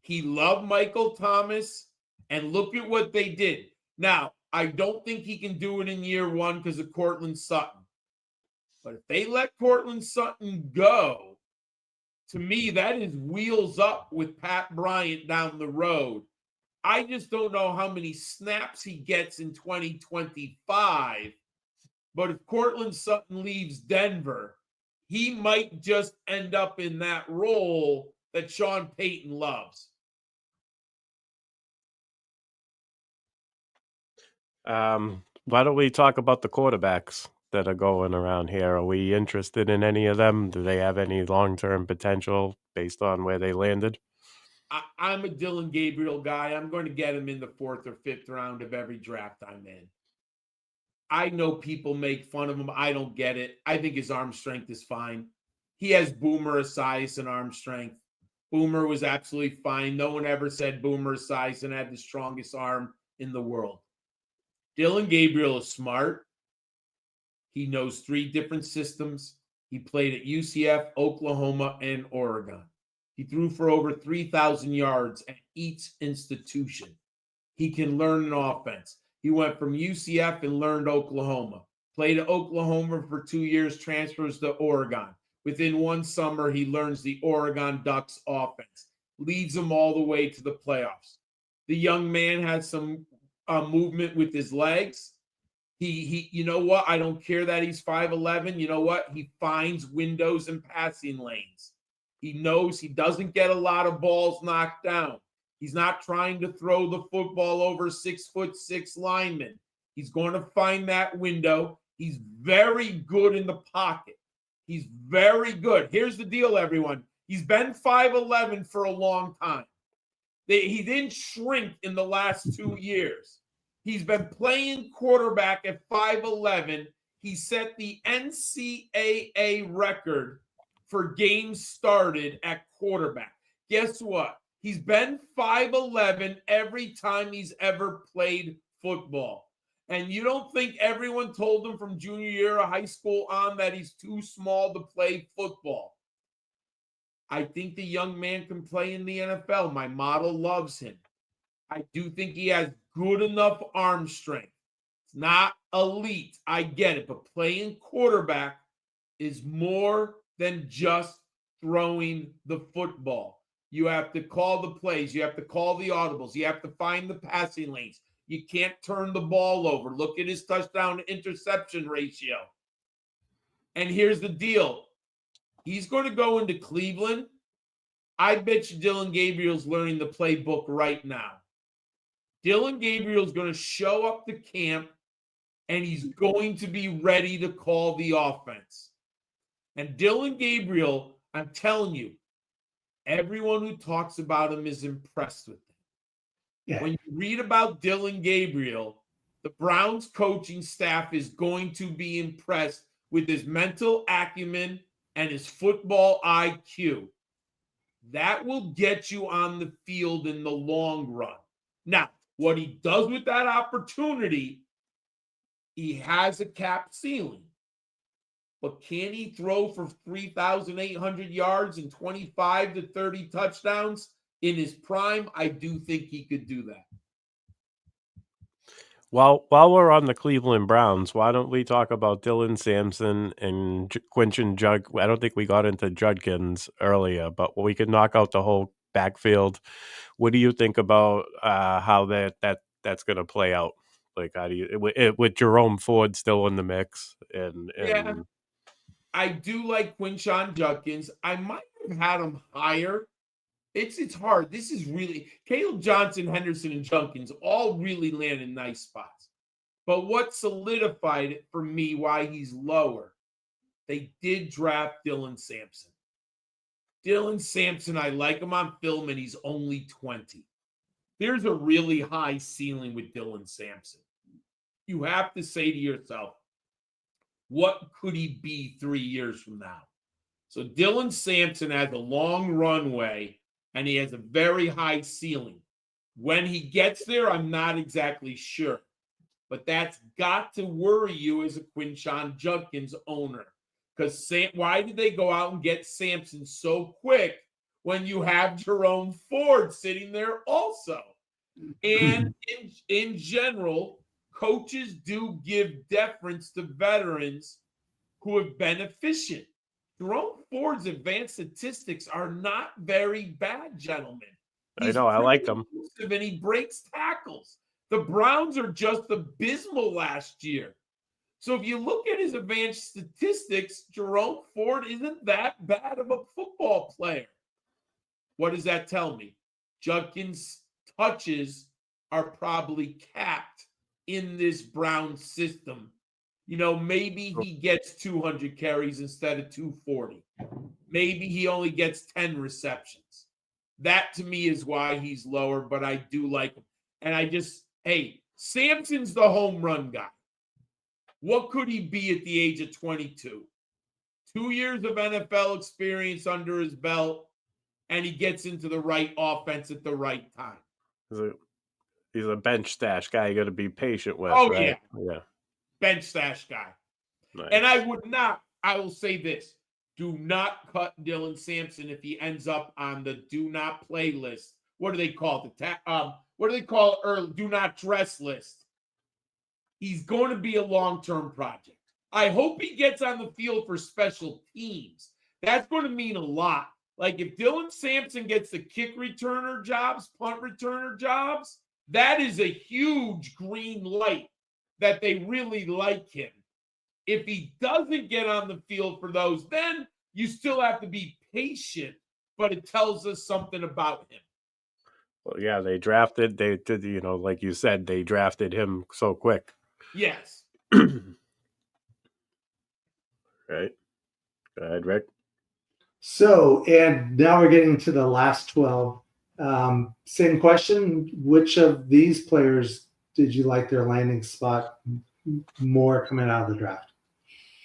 Speaker 2: He loved Michael Thomas. And look at what they did. Now, I don't think he can do it in year one because of Cortland Sutton. But if they let Cortland Sutton go, to me, that is wheels up with Pat Bryant down the road. I just don't know how many snaps he gets in 2025. But if Cortland Sutton leaves Denver, he might just end up in that role that Sean Payton loves.
Speaker 1: Why don't we talk about the quarterbacks that are going around here? Are we interested in any of them? Do they have any long-term potential based on where they landed?
Speaker 2: I'm a Dylan Gabriel guy. I'm going to get him in the 4th or 5th round of every draft I'm in. I know people make fun of him. I don't get it. I think his arm strength is fine. He has Boomer Esiason arm strength. Boomer was absolutely fine. No one ever said Boomer Esiason had the strongest arm in the world. Dylan Gabriel is smart. He knows 3 different systems. He played at UCF, Oklahoma, and Oregon. He threw for over 3,000 yards at each institution. He can learn an offense. He went from UCF and learned Oklahoma. Played at Oklahoma for 2 years, transfers to Oregon. Within 1 summer, he learns the Oregon Ducks offense. Leads them all the way to the playoffs. The young man has some movement with his legs. He, you know what? I don't care that he's 5'11". You know what? He finds windows and passing lanes. He knows he doesn't get a lot of balls knocked down. He's not trying to throw the football over 6'6" linemen. He's going to find that window. He's very good in the pocket. He's very good. Here's the deal, everyone. He's been 5'11" for a long time. He didn't shrink in the last 2 years. He's been playing quarterback at 5'11". He set the NCAA record for games started at quarterback. Guess what? He's been 5'11" every time he's ever played football. And you don't think everyone told him from junior year of high school on that he's too small to play football? I think the young man can play in the NFL. My model loves him. I do think he has good enough arm strength. It's not elite. I get it. But playing quarterback is more than just throwing the football. You have to call the plays. You have to call the audibles. You have to find the passing lanes. You can't turn the ball over. Look at his touchdown to interception ratio. And here's the deal. He's going to go into Cleveland. I bet you Dylan Gabriel's learning the playbook right now. Dylan Gabriel's going to show up to camp, and he's going to be ready to call the offense. And Dylan Gabriel, I'm telling you, everyone who talks about him is impressed with him. Yeah. When you read about Dylan Gabriel, the Browns coaching staff is going to be impressed with his mental acumen and his football IQ. That will get you on the field in the long run. Now, what he does with that opportunity, he has a capped ceiling. But can he throw for 3,800 yards and 25 to 30 touchdowns in his prime? I do think he could do that.
Speaker 1: While we're on the Cleveland Browns, why don't we talk about Dylan Sampson and Quinton Jug? I don't think we got into Judkins earlier, but we could knock out the whole backfield. What do you think about how that's going to play out? Like, how do you with Jerome Ford still in the mix? And
Speaker 2: yeah, I do like Quinton Judkins. I might have had him higher. It's hard. This is really Caleb Johnson, Henderson, and Judkins all really land in nice spots. But what solidified it for me why he's lower, they did draft Dylan Sampson. Dylan Sampson, I like him on film, and he's only 20. There's a really high ceiling with Dylan Sampson. You have to say to yourself, what could he be 3 years from now? So Dylan Sampson has a long runway, and he has a very high ceiling. When he gets there, I'm not exactly sure. But that's got to worry you as a Quinton Judkins owner. Because why did they go out and get Sampson so quick when you have Jerome Ford sitting there also? And in general, coaches do give deference to veterans who have been efficient. Jerome Ford's advanced statistics are not very bad, gentlemen.
Speaker 1: I know, I like them.
Speaker 2: And he breaks tackles. The Browns are just abysmal last year. So if you look at his advanced statistics, Jerome Ford isn't that bad of a football player. What does that tell me? Judkins' touches are probably capped in this Browns system. You know, maybe he gets 200 carries instead of 240. Maybe he only gets 10 receptions. That, to me, is why he's lower, but I do like him. And Sampson's the home run guy. What could he be at the age of 22? 2 years of NFL experience under his belt, and he gets into the right offense at the right time.
Speaker 1: He's a bench stash guy you got to be patient with.
Speaker 2: Oh,
Speaker 1: right?
Speaker 2: Yeah. Bench stash guy.
Speaker 1: Nice.
Speaker 2: And I will say this, do not cut Dylan Sampson if he ends up on the do not play list. What do they call it? Do not dress list. He's going to be a long-term project. I hope he gets on the field for special teams. That's going to mean a lot. Like if Dylan Sampson gets the kick returner jobs, punt returner jobs, that is a huge green light that they really like him. If he doesn't get on the field for those, then you still have to be patient, but it tells us something about him.
Speaker 1: Well, yeah, like you said, they drafted him so quick.
Speaker 2: Yes.
Speaker 1: Right. Go ahead, Rick.
Speaker 3: So, and now we're getting to the last 12. Same question. Which of these players did you like their landing spot more coming out of the draft?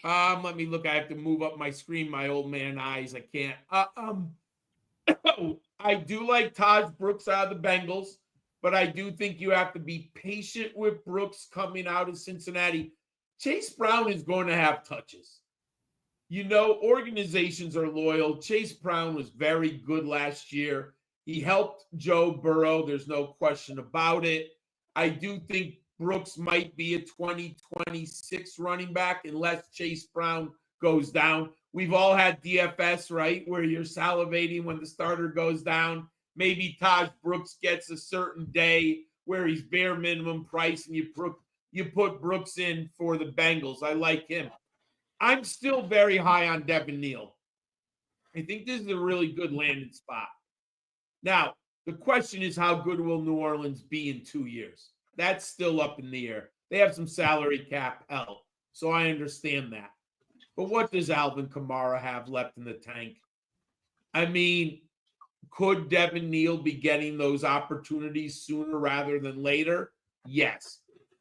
Speaker 2: Let me look. I have to move up my screen. My old man eyes. I can't. I do like Taj Brooks out of the Bengals, but I do think you have to be patient with Brooks coming out of Cincinnati. Chase Brown is going to have touches. Organizations are loyal. Chase Brown was very good last year. He helped Joe Burrow. There's no question about it. I do think Brooks might be a 2026 running back unless Chase Brown goes down. We've all had DFS, right, where you're salivating when the starter goes down. Maybe Taj Brooks gets a certain day where he's bare minimum price and you put Brooks in for the Bengals. I like him. I'm still very high on Devin Neal. I think this is a really good landing spot. Now, the question is, how good will New Orleans be in 2 years? That's still up in the air. They have some salary cap help, so I understand that. But what does Alvin Kamara have left in the tank? I mean, could Devin Neal be getting those opportunities sooner rather than later? Yes.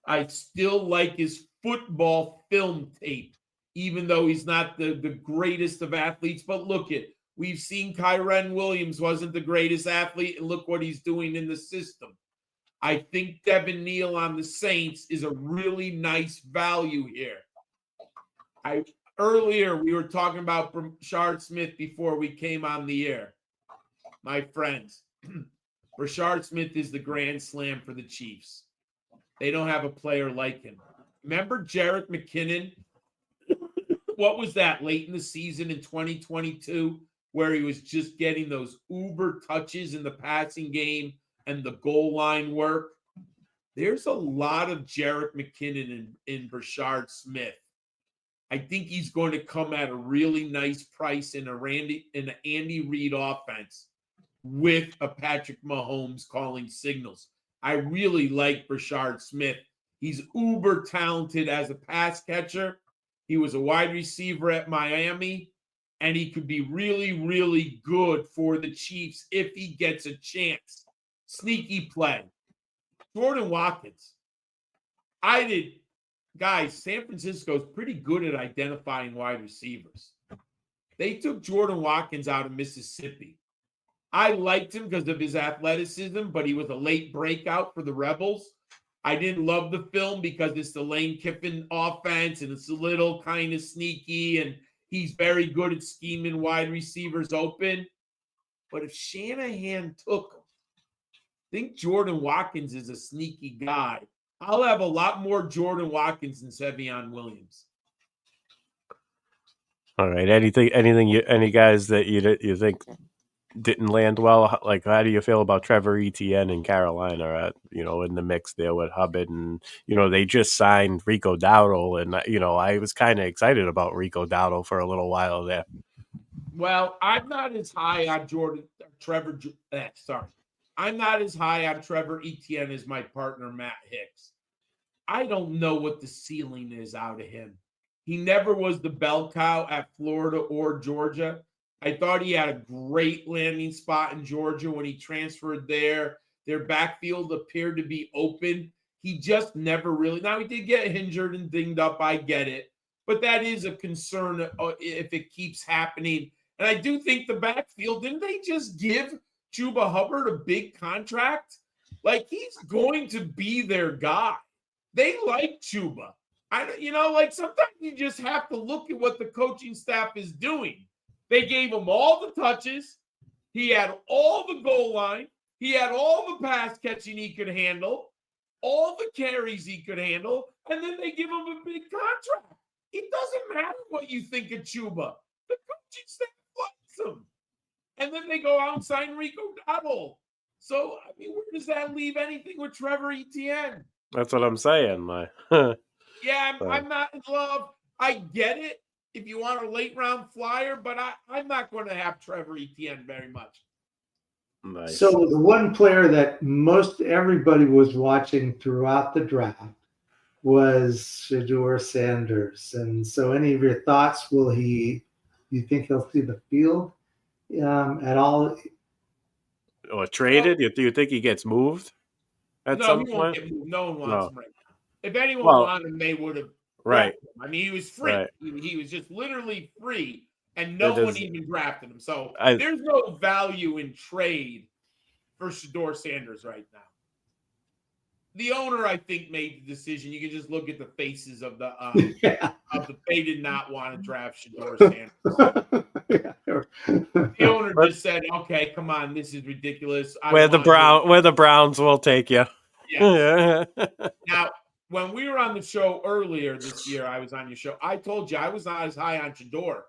Speaker 2: I still like his football film tape, even though he's not the greatest of athletes. But look we've seen Kyren Williams wasn't the greatest athlete, and look what he's doing in the system. I think Devin Neal on the Saints is a really nice value here. Earlier, we were talking about Brashard Smith before we came on the air. My friends, Brashard Smith is the grand slam for the Chiefs. They don't have a player like him. Remember Jerick McKinnon? What was that, late in the season in 2022, where he was just getting those uber touches in the passing game and the goal line work? There's a lot of Jerick McKinnon in Brashard Smith. I think he's going to come at a really nice price in an Andy Reid offense with a Patrick Mahomes calling signals. I really like Brashard Smith. He's uber talented as a pass catcher. He was a wide receiver at Miami, and he could be really, really good for the Chiefs if he gets a chance. Sneaky play. Jordan Watkins. Guys, San Francisco is pretty good at identifying wide receivers. They took Jordan Watkins out of Mississippi. I liked him because of his athleticism, but he was a late breakout for the Rebels. I didn't love the film because it's the Lane Kiffin offense and it's a little kind of sneaky and he's very good at scheming wide receivers open. But if Shanahan took him, I think Jordan Watkins is a sneaky guy. I'll have a lot more Jordan Watkins than Sevion Williams.
Speaker 1: All right. Any guys that you think didn't land well? Like, how do you feel about Trevor Etienne in Carolina in the mix there with Hubbard? And, they just signed Rico Dowdle. And, I was kind of excited about Rico Dowdle for a little while there.
Speaker 2: Well, I'm not as high on I'm not as high on Trevor Etienne as my partner, Matt Hicks. I don't know what the ceiling is out of him. He never was the bell cow at Florida or Georgia. I thought he had a great landing spot in Georgia when he transferred there. Their backfield appeared to be open. He just never really – now, he did get injured and dinged up. I get it. But that is a concern if it keeps happening. And I do think the backfield – didn't they just give Chuba Hubbard a big contract? Like, he's going to be their guy. They like Chuba. Sometimes you just have to look at what the coaching staff is doing. They gave him all the touches. He had all the goal line. He had all the pass catching he could handle, all the carries he could handle, and then they give him a big contract. It doesn't matter what you think of Chuba. The coaching staff likes him. And then they go out and sign Rico Dowdle. So, where does that leave anything with Trevor Etienne?
Speaker 1: That's what I'm saying.
Speaker 2: Yeah, I'm not in love. I get it if you want a late round flyer, but I'm not going to have Trevor Etienne very much.
Speaker 1: Nice.
Speaker 3: So the one player that most everybody was watching throughout the draft was Shedeur Sanders. And so any of your thoughts, you think he'll see the field at all?
Speaker 1: Or traded? Do you think he gets moved at some point?
Speaker 2: No, he won't get moved. No one wants him right now. If anyone wanted him, they would have.
Speaker 1: Right.
Speaker 2: Him. He was free. Right. He was just literally free, and no one even drafted him. So there's no value in trade for Shedeur Sanders right now. the owner, I think, made the decision. You can just look at the faces of the they did not want to draft Shedeur Sanders. The owner just said, "Okay, come on, this is ridiculous."
Speaker 1: Where the Browns will take you.
Speaker 2: Yes. Now, when we were on the show earlier this year, I was on your show. I told you I was not as high on Shedeur.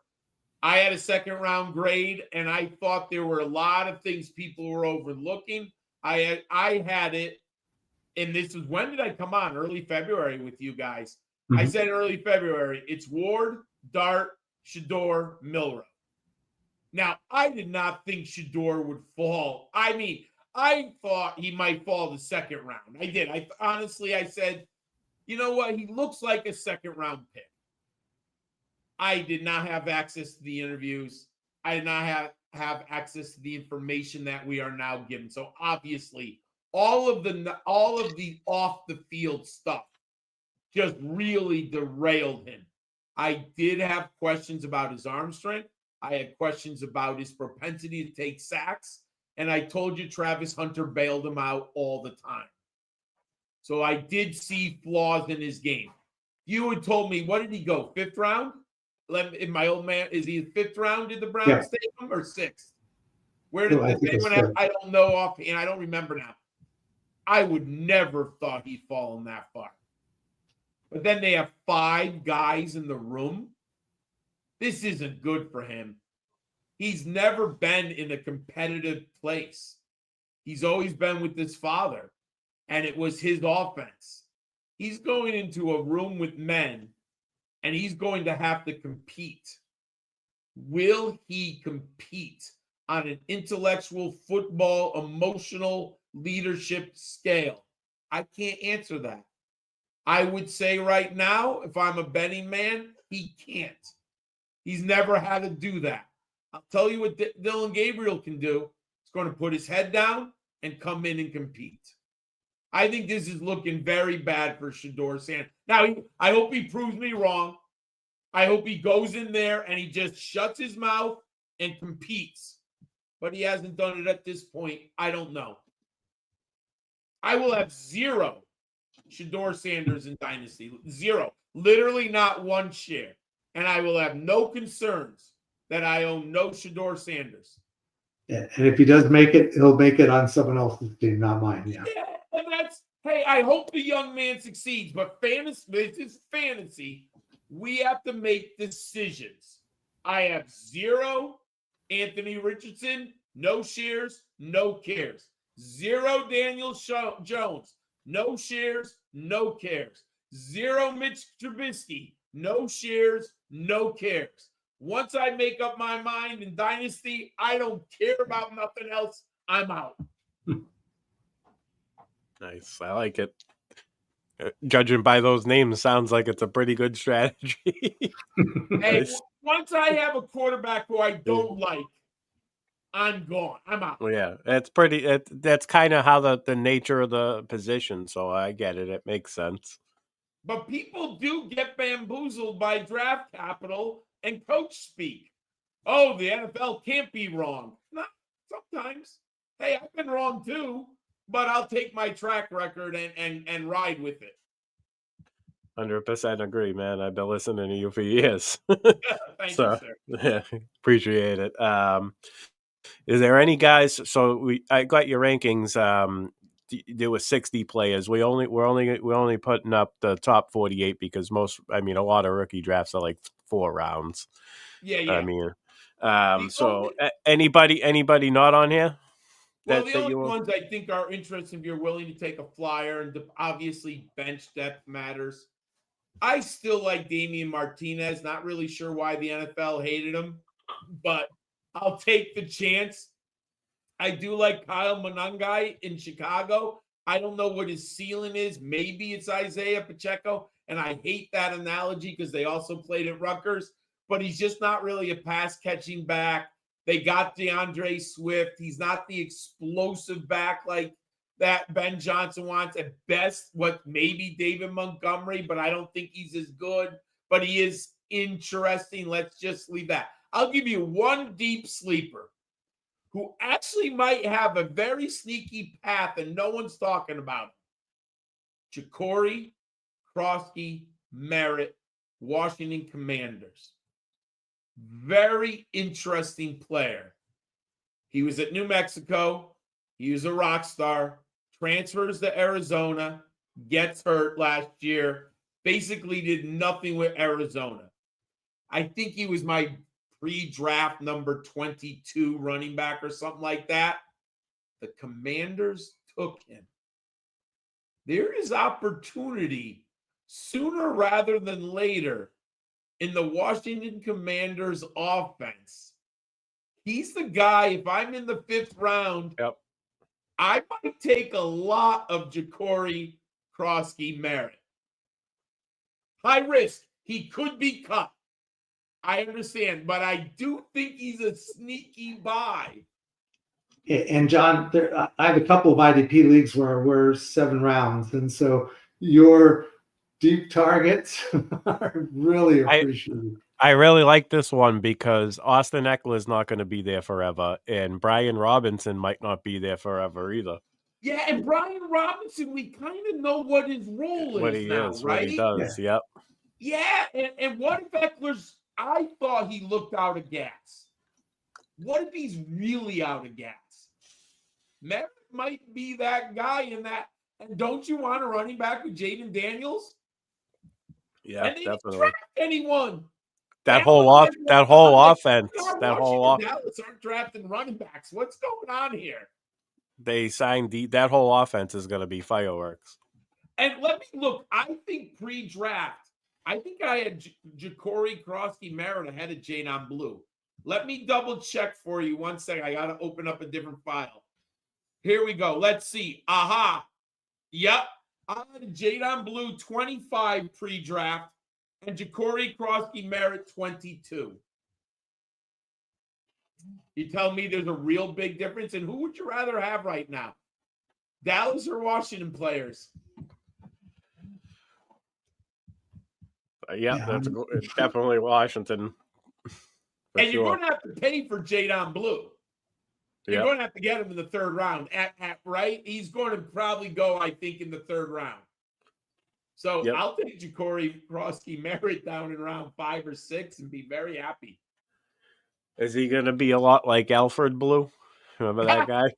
Speaker 2: I had a second round grade, and I thought there were a lot of things people were overlooking. I had it, and this was, when did I come on? Early February with you guys. Mm-hmm. I said early February. It's Ward, Dart, Shedeur, Milroe. Now, I did not think Shedeur would fall. I mean, I thought he might fall the second round. I did. I said, you know what? He looks like a second round pick. I did not have access to the interviews. I did not have access to the information that we are now given. So obviously, all of the off the field stuff just really derailed him. I did have questions about his arm strength. I had questions about his propensity to take sacks. And I told you Travis Hunter bailed him out all the time. So I did see flaws in his game. You had told me, what did he go, 5th round? In my old man, is he 5th round? Did the Browns take him, or 6th? Where did anyone have? I don't know offhand. I don't remember now. I would never thought he'd fallen that far. But then they have 5 guys in the room. This isn't good for him. He's never been in a competitive place. He's always been with his father, and it was his offense. He's going into a room with men, and he's going to have to compete. Will he compete on an intellectual, football, emotional leadership scale? I can't answer that. I would say right now, if I'm a betting man, he can't. He's never had to do that. I'll tell you what Dylan Gabriel can do. He's going to put his head down and come in and compete. I think this is looking very bad for Shedeur Sanders. Now, I hope he proves me wrong. I hope he goes in there and he just shuts his mouth and competes. But he hasn't done it at this point. I don't know. I will have 0 Shedeur Sanders in Dynasty. 0. Literally not 1 share. And I will have no concerns that I own no Shedeur Sanders.
Speaker 3: Yeah, and if he does make it, he'll make it on someone else's team, not mine. Yeah,
Speaker 2: and that's, hey, I hope the young man succeeds, but this is fantasy. We have to make decisions. I have 0 Anthony Richardson, no shares, no cares. 0 Daniel Jones, no shares, no cares. 0 Mitch Trubisky, no shares, no cares. Once I make up my mind in Dynasty, I don't care about nothing else. I'm out.
Speaker 1: Nice. I like it. Judging by those names, sounds like it's a pretty good strategy.
Speaker 2: Hey, once I have a quarterback who I don't like, I'm gone. I'm out.
Speaker 1: Well, yeah, it's pretty. That's kind of how the nature of the position. So I get it. It makes sense.
Speaker 2: But people do get bamboozled by draft capital and coach speak. Oh, the NFL can't be wrong. No, sometimes. Hey, I've been wrong too, but I'll take my track record and ride with it.
Speaker 1: 100% agree, man. I've been listening to you for years.
Speaker 2: Thank you, sir.
Speaker 1: Yeah, appreciate it. Is there any guys? So I got your rankings. There were 60 players. We're only putting up the top 48 because a lot of rookie drafts are like 4 rounds.
Speaker 2: Yeah.
Speaker 1: I mean, anybody not on here?
Speaker 2: Well, the only ones I think are interesting if you're willing to take a flyer, and obviously bench depth matters. I still like Damian Martinez. Not really sure why the NFL hated him, but I'll take the chance. I do like Kyle Monangai in Chicago. I don't know what his ceiling is. Maybe it's Isaiah Pacheco, and I hate that analogy because they also played at Rutgers, but he's just not really a pass-catching back. They got DeAndre Swift. He's not the explosive back like that Ben Johnson wants. At best, maybe David Montgomery, but I don't think he's as good. But he is interesting. Let's just leave that. I'll give you one deep sleeper who actually might have a very sneaky path and no one's talking about him. Jacory, Krosky, Merritt, Washington Commanders. Very interesting player. He was at New Mexico. He was a rock star. Transfers to Arizona. Gets hurt last year. Basically did nothing with Arizona. I think he was my pre-draft number 22 running back or something like that. The Commanders took him. There is opportunity sooner rather than later in the Washington Commanders offense. He's the guy, if I'm in the 5th round, I might take a lot of Jacory, Krosky, Merritt. High risk. He could be cut. I understand, but I do think he's a sneaky buy.
Speaker 3: And John, I have a couple of IDP leagues where we're 7 rounds, and so your deep targets are really appreciated.
Speaker 1: I really like this one because Austin Eckler is not going to be there forever, and Brian Robinson might not be there forever either.
Speaker 2: Yeah, and Brian Robinson, we kind of know what his role is now, right?
Speaker 1: What he does,
Speaker 2: Yeah, and what if Eckler's, I thought he looked out of gas. What if he's really out of gas? Merritt might be that guy in that. And don't you want a running back with Jaden Daniels?
Speaker 1: Yeah,
Speaker 2: and they
Speaker 1: definitely.
Speaker 2: Didn't draft anyone.
Speaker 1: That whole offense.
Speaker 2: Dallas aren't drafting running backs. What's going on here?
Speaker 1: They signed that whole offense is going to be fireworks.
Speaker 2: And let me look. I think pre-draft, I think I had Jacory, Krosky, Merritt ahead of Jadon Blue. Let me double check for you. One second. I got to open up a different file. Here we go. Let's see. Aha. Yep. I had Jadon Blue 25 pre-draft and Jacory, Krosky, Merritt 22. You tell me there's a real big difference? And who would you rather have right now? Dallas or Washington players?
Speaker 1: That's definitely Washington.
Speaker 2: And you're going to have to pay for Jadon Blue. You're going to have to get him in the 3rd round, right? He's going to probably go, I think, in the 3rd round. So I'll take Jacory, Krosky, Merritt down in round 5 or 6 and be very happy.
Speaker 1: Is he going to be a lot like Alfred Blue? Remember that guy?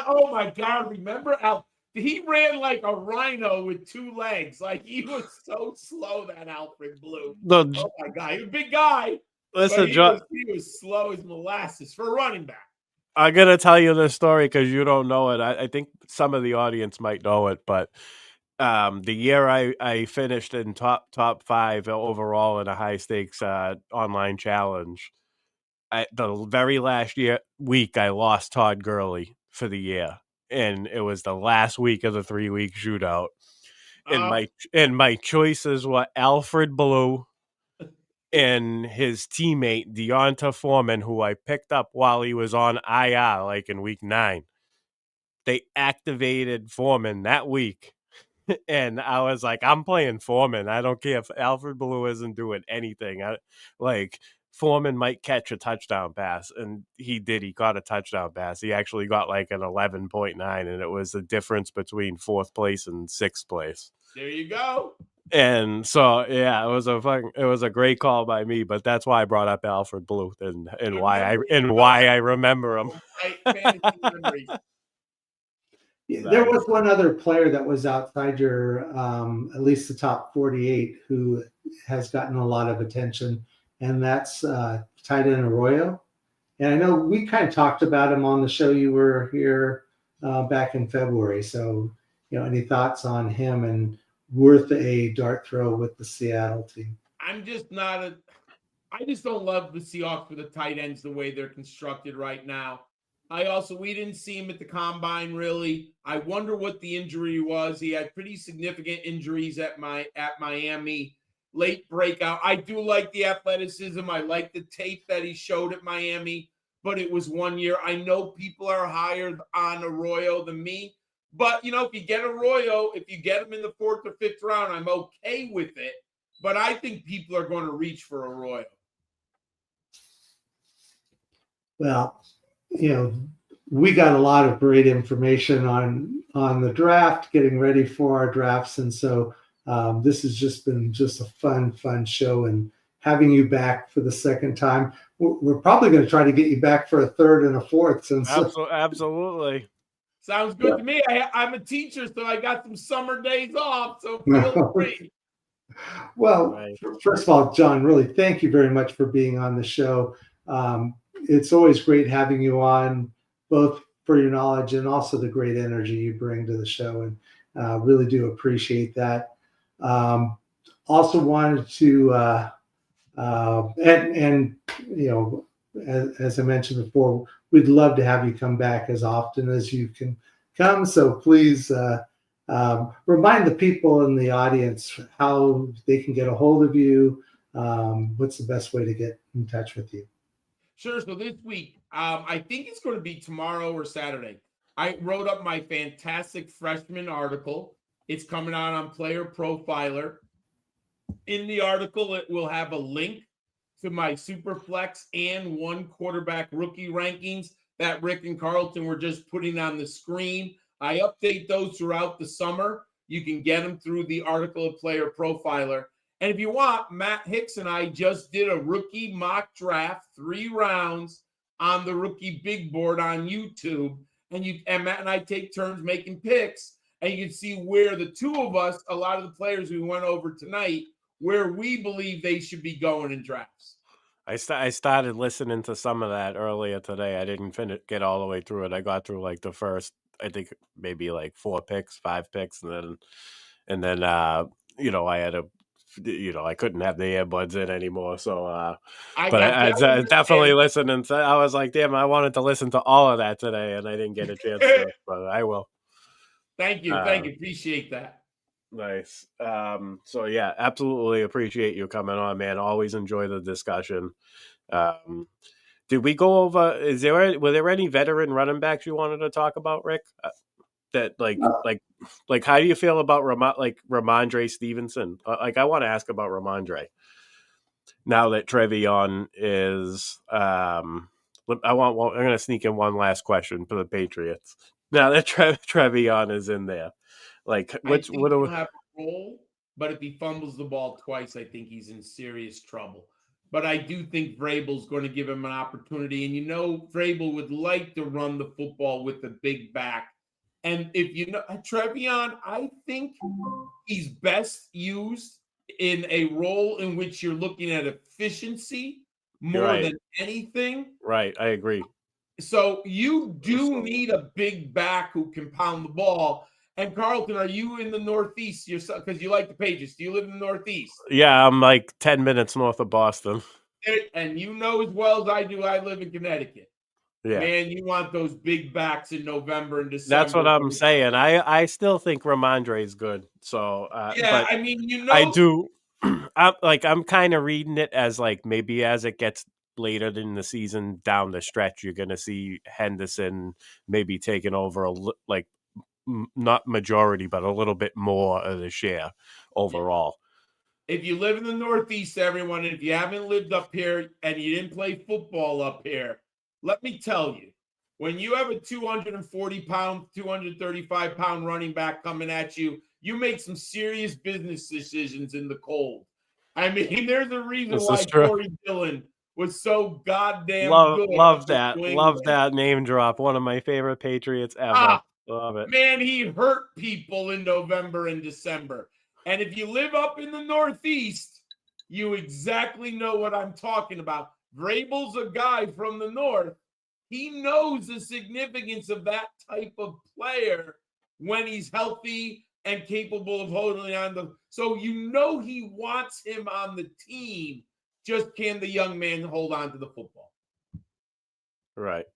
Speaker 2: Oh, my God. Remember Alfred? He ran like a rhino with 2 legs. Like, he was so slow, that Alfred Blue. Oh, my God. He was a big guy.
Speaker 1: Listen,
Speaker 2: he was slow as molasses for a running back.
Speaker 1: I'm going to tell you this story because you don't know it. I think some of the audience might know it, but the year I finished in top 5 overall in a high-stakes online challenge, the very last week, I lost Todd Gurley for the year. And it was the last week of the 3-week shootout. And my choices were Alfred Blue and his teammate, Deonta Foreman, who I picked up while he was on IR, like in week 9. They activated Foreman that week. And I was like, I'm playing Foreman. I don't care if Alfred Blue isn't doing anything. Foreman might catch a touchdown pass. And he did. He caught a touchdown pass. He actually got like an 11.9. And it was the difference between 4th place and 6th place.
Speaker 2: There you go.
Speaker 1: And so, yeah, it was a great call by me, but that's why I brought up Alfred Blue and why I remember him.
Speaker 3: There was one other player that was outside your, at least the top 48, who has gotten a lot of attention, and that's tight end Arroyo. And I know we kind of talked about him on the show. You were here back in February. So, any thoughts on him and worth a dart throw with the Seattle team?
Speaker 2: I just don't love the Seahawks for the tight ends the way they're constructed right now. We didn't see him at the combine, really. I wonder what the injury was. He had pretty significant injuries at Miami. Late breakout. I do like the athleticism. I like the tape that he showed at Miami, but it was 1 year. I know people are higher on Arroyo than me, but, if you get Arroyo, if you get him in the 4th or 5th round, I'm okay with it. But I think people are going to reach for Arroyo.
Speaker 3: Well, we got a lot of great information on the draft, getting ready for our drafts, and so this has just been just a fun show. And having you back for the second time, we're probably going to try to get you back for a third and a fourth. Since
Speaker 1: Absolutely.
Speaker 2: Sounds good to me. I'm a teacher, so I got some summer days off, so feel free.
Speaker 3: Well,
Speaker 1: Right.
Speaker 3: first of all, John, really thank you very much for being on the show. It's always great having you on, both for your knowledge and also the great energy you bring to the show, and really do appreciate that. Also wanted to, and as I mentioned before, we'd love to have you come back as often as you can come. So please remind the people in the audience how they can get a hold of you. What's the best way to get in touch with you?
Speaker 2: Sure. So this week, I think it's going to be tomorrow or Saturday. I wrote up my fantastic freshman article. It's coming out on Player Profiler. In the article, it will have a link to my Superflex and one quarterback rookie rankings that Rick and Carlton were just putting on the screen. I update those throughout the summer. You can get them through the article of Player Profiler. And if you want, Matt Hicks and I just did a rookie mock draft, 3 rounds on the rookie big board on YouTube. And Matt and I take turns making picks. And you can see where the two of us, a lot of the players we went over tonight, where we believe they should be going in drafts.
Speaker 1: I started listening to some of that earlier today. I didn't get all the way through it. I got through like the first, I think maybe like 5 picks, and then I had a, I couldn't have the earbuds in anymore. So, I definitely listened, and I was like, damn, I wanted to listen to all of that today, and I didn't get a chance to, but I will.
Speaker 2: Thank you. Appreciate that.
Speaker 1: Nice. So yeah, absolutely appreciate you coming on, man. Always enjoy the discussion. Did we go over? Were there any veteran running backs you wanted to talk about, Rick? That like how do you feel about Ramondre Stevenson? I want to ask about Ramondre now that Trevion is. I'm going to sneak in one last question for the Patriots. Now that Trevion is in there.
Speaker 2: He'll have a role, but if he fumbles the ball twice, I think he's in serious trouble. But I do think Vrabel's going to give him an opportunity. And Vrabel would like to run the football with the big back. And if Trevion, I think he's best used in a role in which you're looking at efficiency more than anything.
Speaker 1: Right, I agree.
Speaker 2: So you do need a big back who can pound the ball. And Carlton, are you in the Northeast yourself? Because you like the Patriots. Do you live in the Northeast?
Speaker 1: Yeah, I'm like 10 minutes north of Boston.
Speaker 2: And you know as well as I do, I live in Connecticut.
Speaker 1: Yeah.
Speaker 2: Man, you want those big backs in November and December.
Speaker 1: That's what I'm saying. I still think Ramondre is good. So
Speaker 2: yeah,
Speaker 1: but
Speaker 2: I mean,
Speaker 1: I do. I'm kind of reading it as like maybe as it gets later in the season down the stretch, you're going to see Henderson maybe taking over not majority, but a little bit more of the share overall.
Speaker 2: If you live in the Northeast, everyone, and if you haven't lived up here and you didn't play football up here, let me tell you, when you have a 240-pound, 235-pound running back coming at you, you make some serious business decisions in the cold. I mean, there's a reason why Corey Dillon was so goddamn good.
Speaker 1: Love that name drop. One of my favorite Patriots ever. Love it.
Speaker 2: Man, he hurt people in November and December. And if you live up in the Northeast, you exactly know what I'm talking about. Vrabel's a guy from the North. He knows the significance of that type of player when he's healthy and capable of holding on. So he wants him on the team. Just can the young man hold on to the football?
Speaker 1: Right.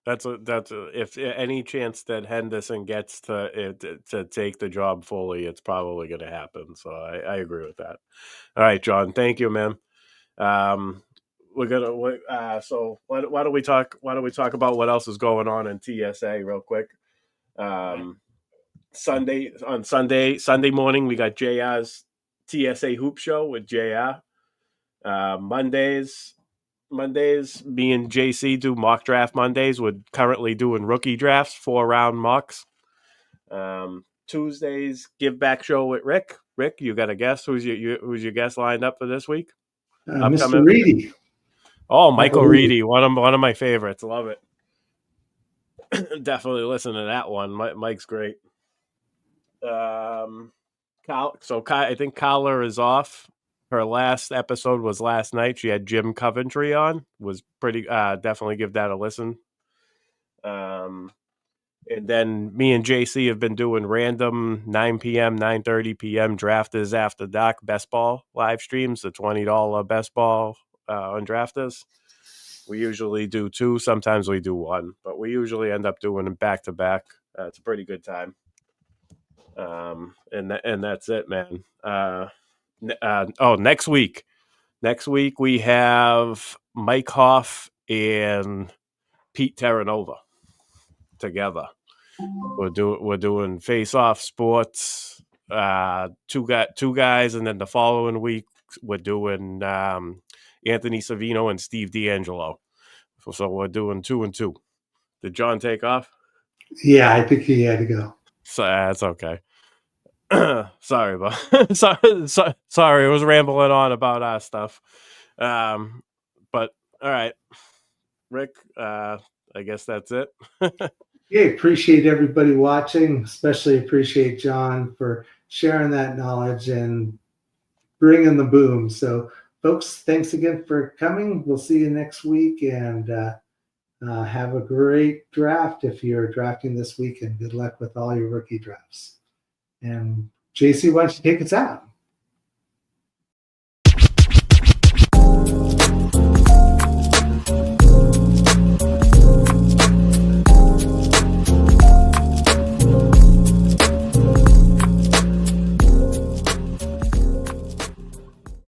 Speaker 1: If any chance that Henderson gets to take the job fully, it's probably going to happen. So I agree with that. All right, John. Thank you, man. We're gonna. So why don't we talk? Why don't we talk about what else is going on in TSA real quick? Sunday morning, we got JR's TSA Hoop Show with JR. Mondays, Mondays, me and JC do mock draft Mondays. We're currently doing rookie drafts, 4-round mocks. Tuesdays, give back show with Rick. Rick, you got a guess? Who's your guest lined up for this week?
Speaker 3: Mr. Reedy.
Speaker 1: Oh, Michael Reedy, one of my favorites. Love it. Definitely listen to that one. Mike's great. I think Kyler is off. Her last episode was last night. She had Jim Coventry on. Was pretty. Definitely give that a listen. And then me and JC have been doing random 9 p.m., 9:30 p.m. Drafters After Dark Best Ball live streams, the $20 Best Ball on Drafters. We usually do 2. Sometimes we do 1, but we usually end up doing them back to back. It's a pretty good time. And that's it, man. Next week we have Mike Hoff and Pete Terranova together. We're doing Face Off Sports, two guys, and then the following week we're doing Anthony Savino and Steve D'Angelo. So we're doing 2 and 2. Did John take off?
Speaker 3: Yeah, I think he had to go.
Speaker 1: So that's okay. Sorry, but sorry, I was rambling on about our stuff. But all right, Rick, I guess that's it.
Speaker 3: Yeah, appreciate everybody watching. Especially appreciate John for sharing that knowledge and bringing the boom. So, folks, thanks again for coming. We'll see you next week, and have a great draft if you're drafting this weekend. Good luck with all your rookie drafts. And JC, why don't you take us out?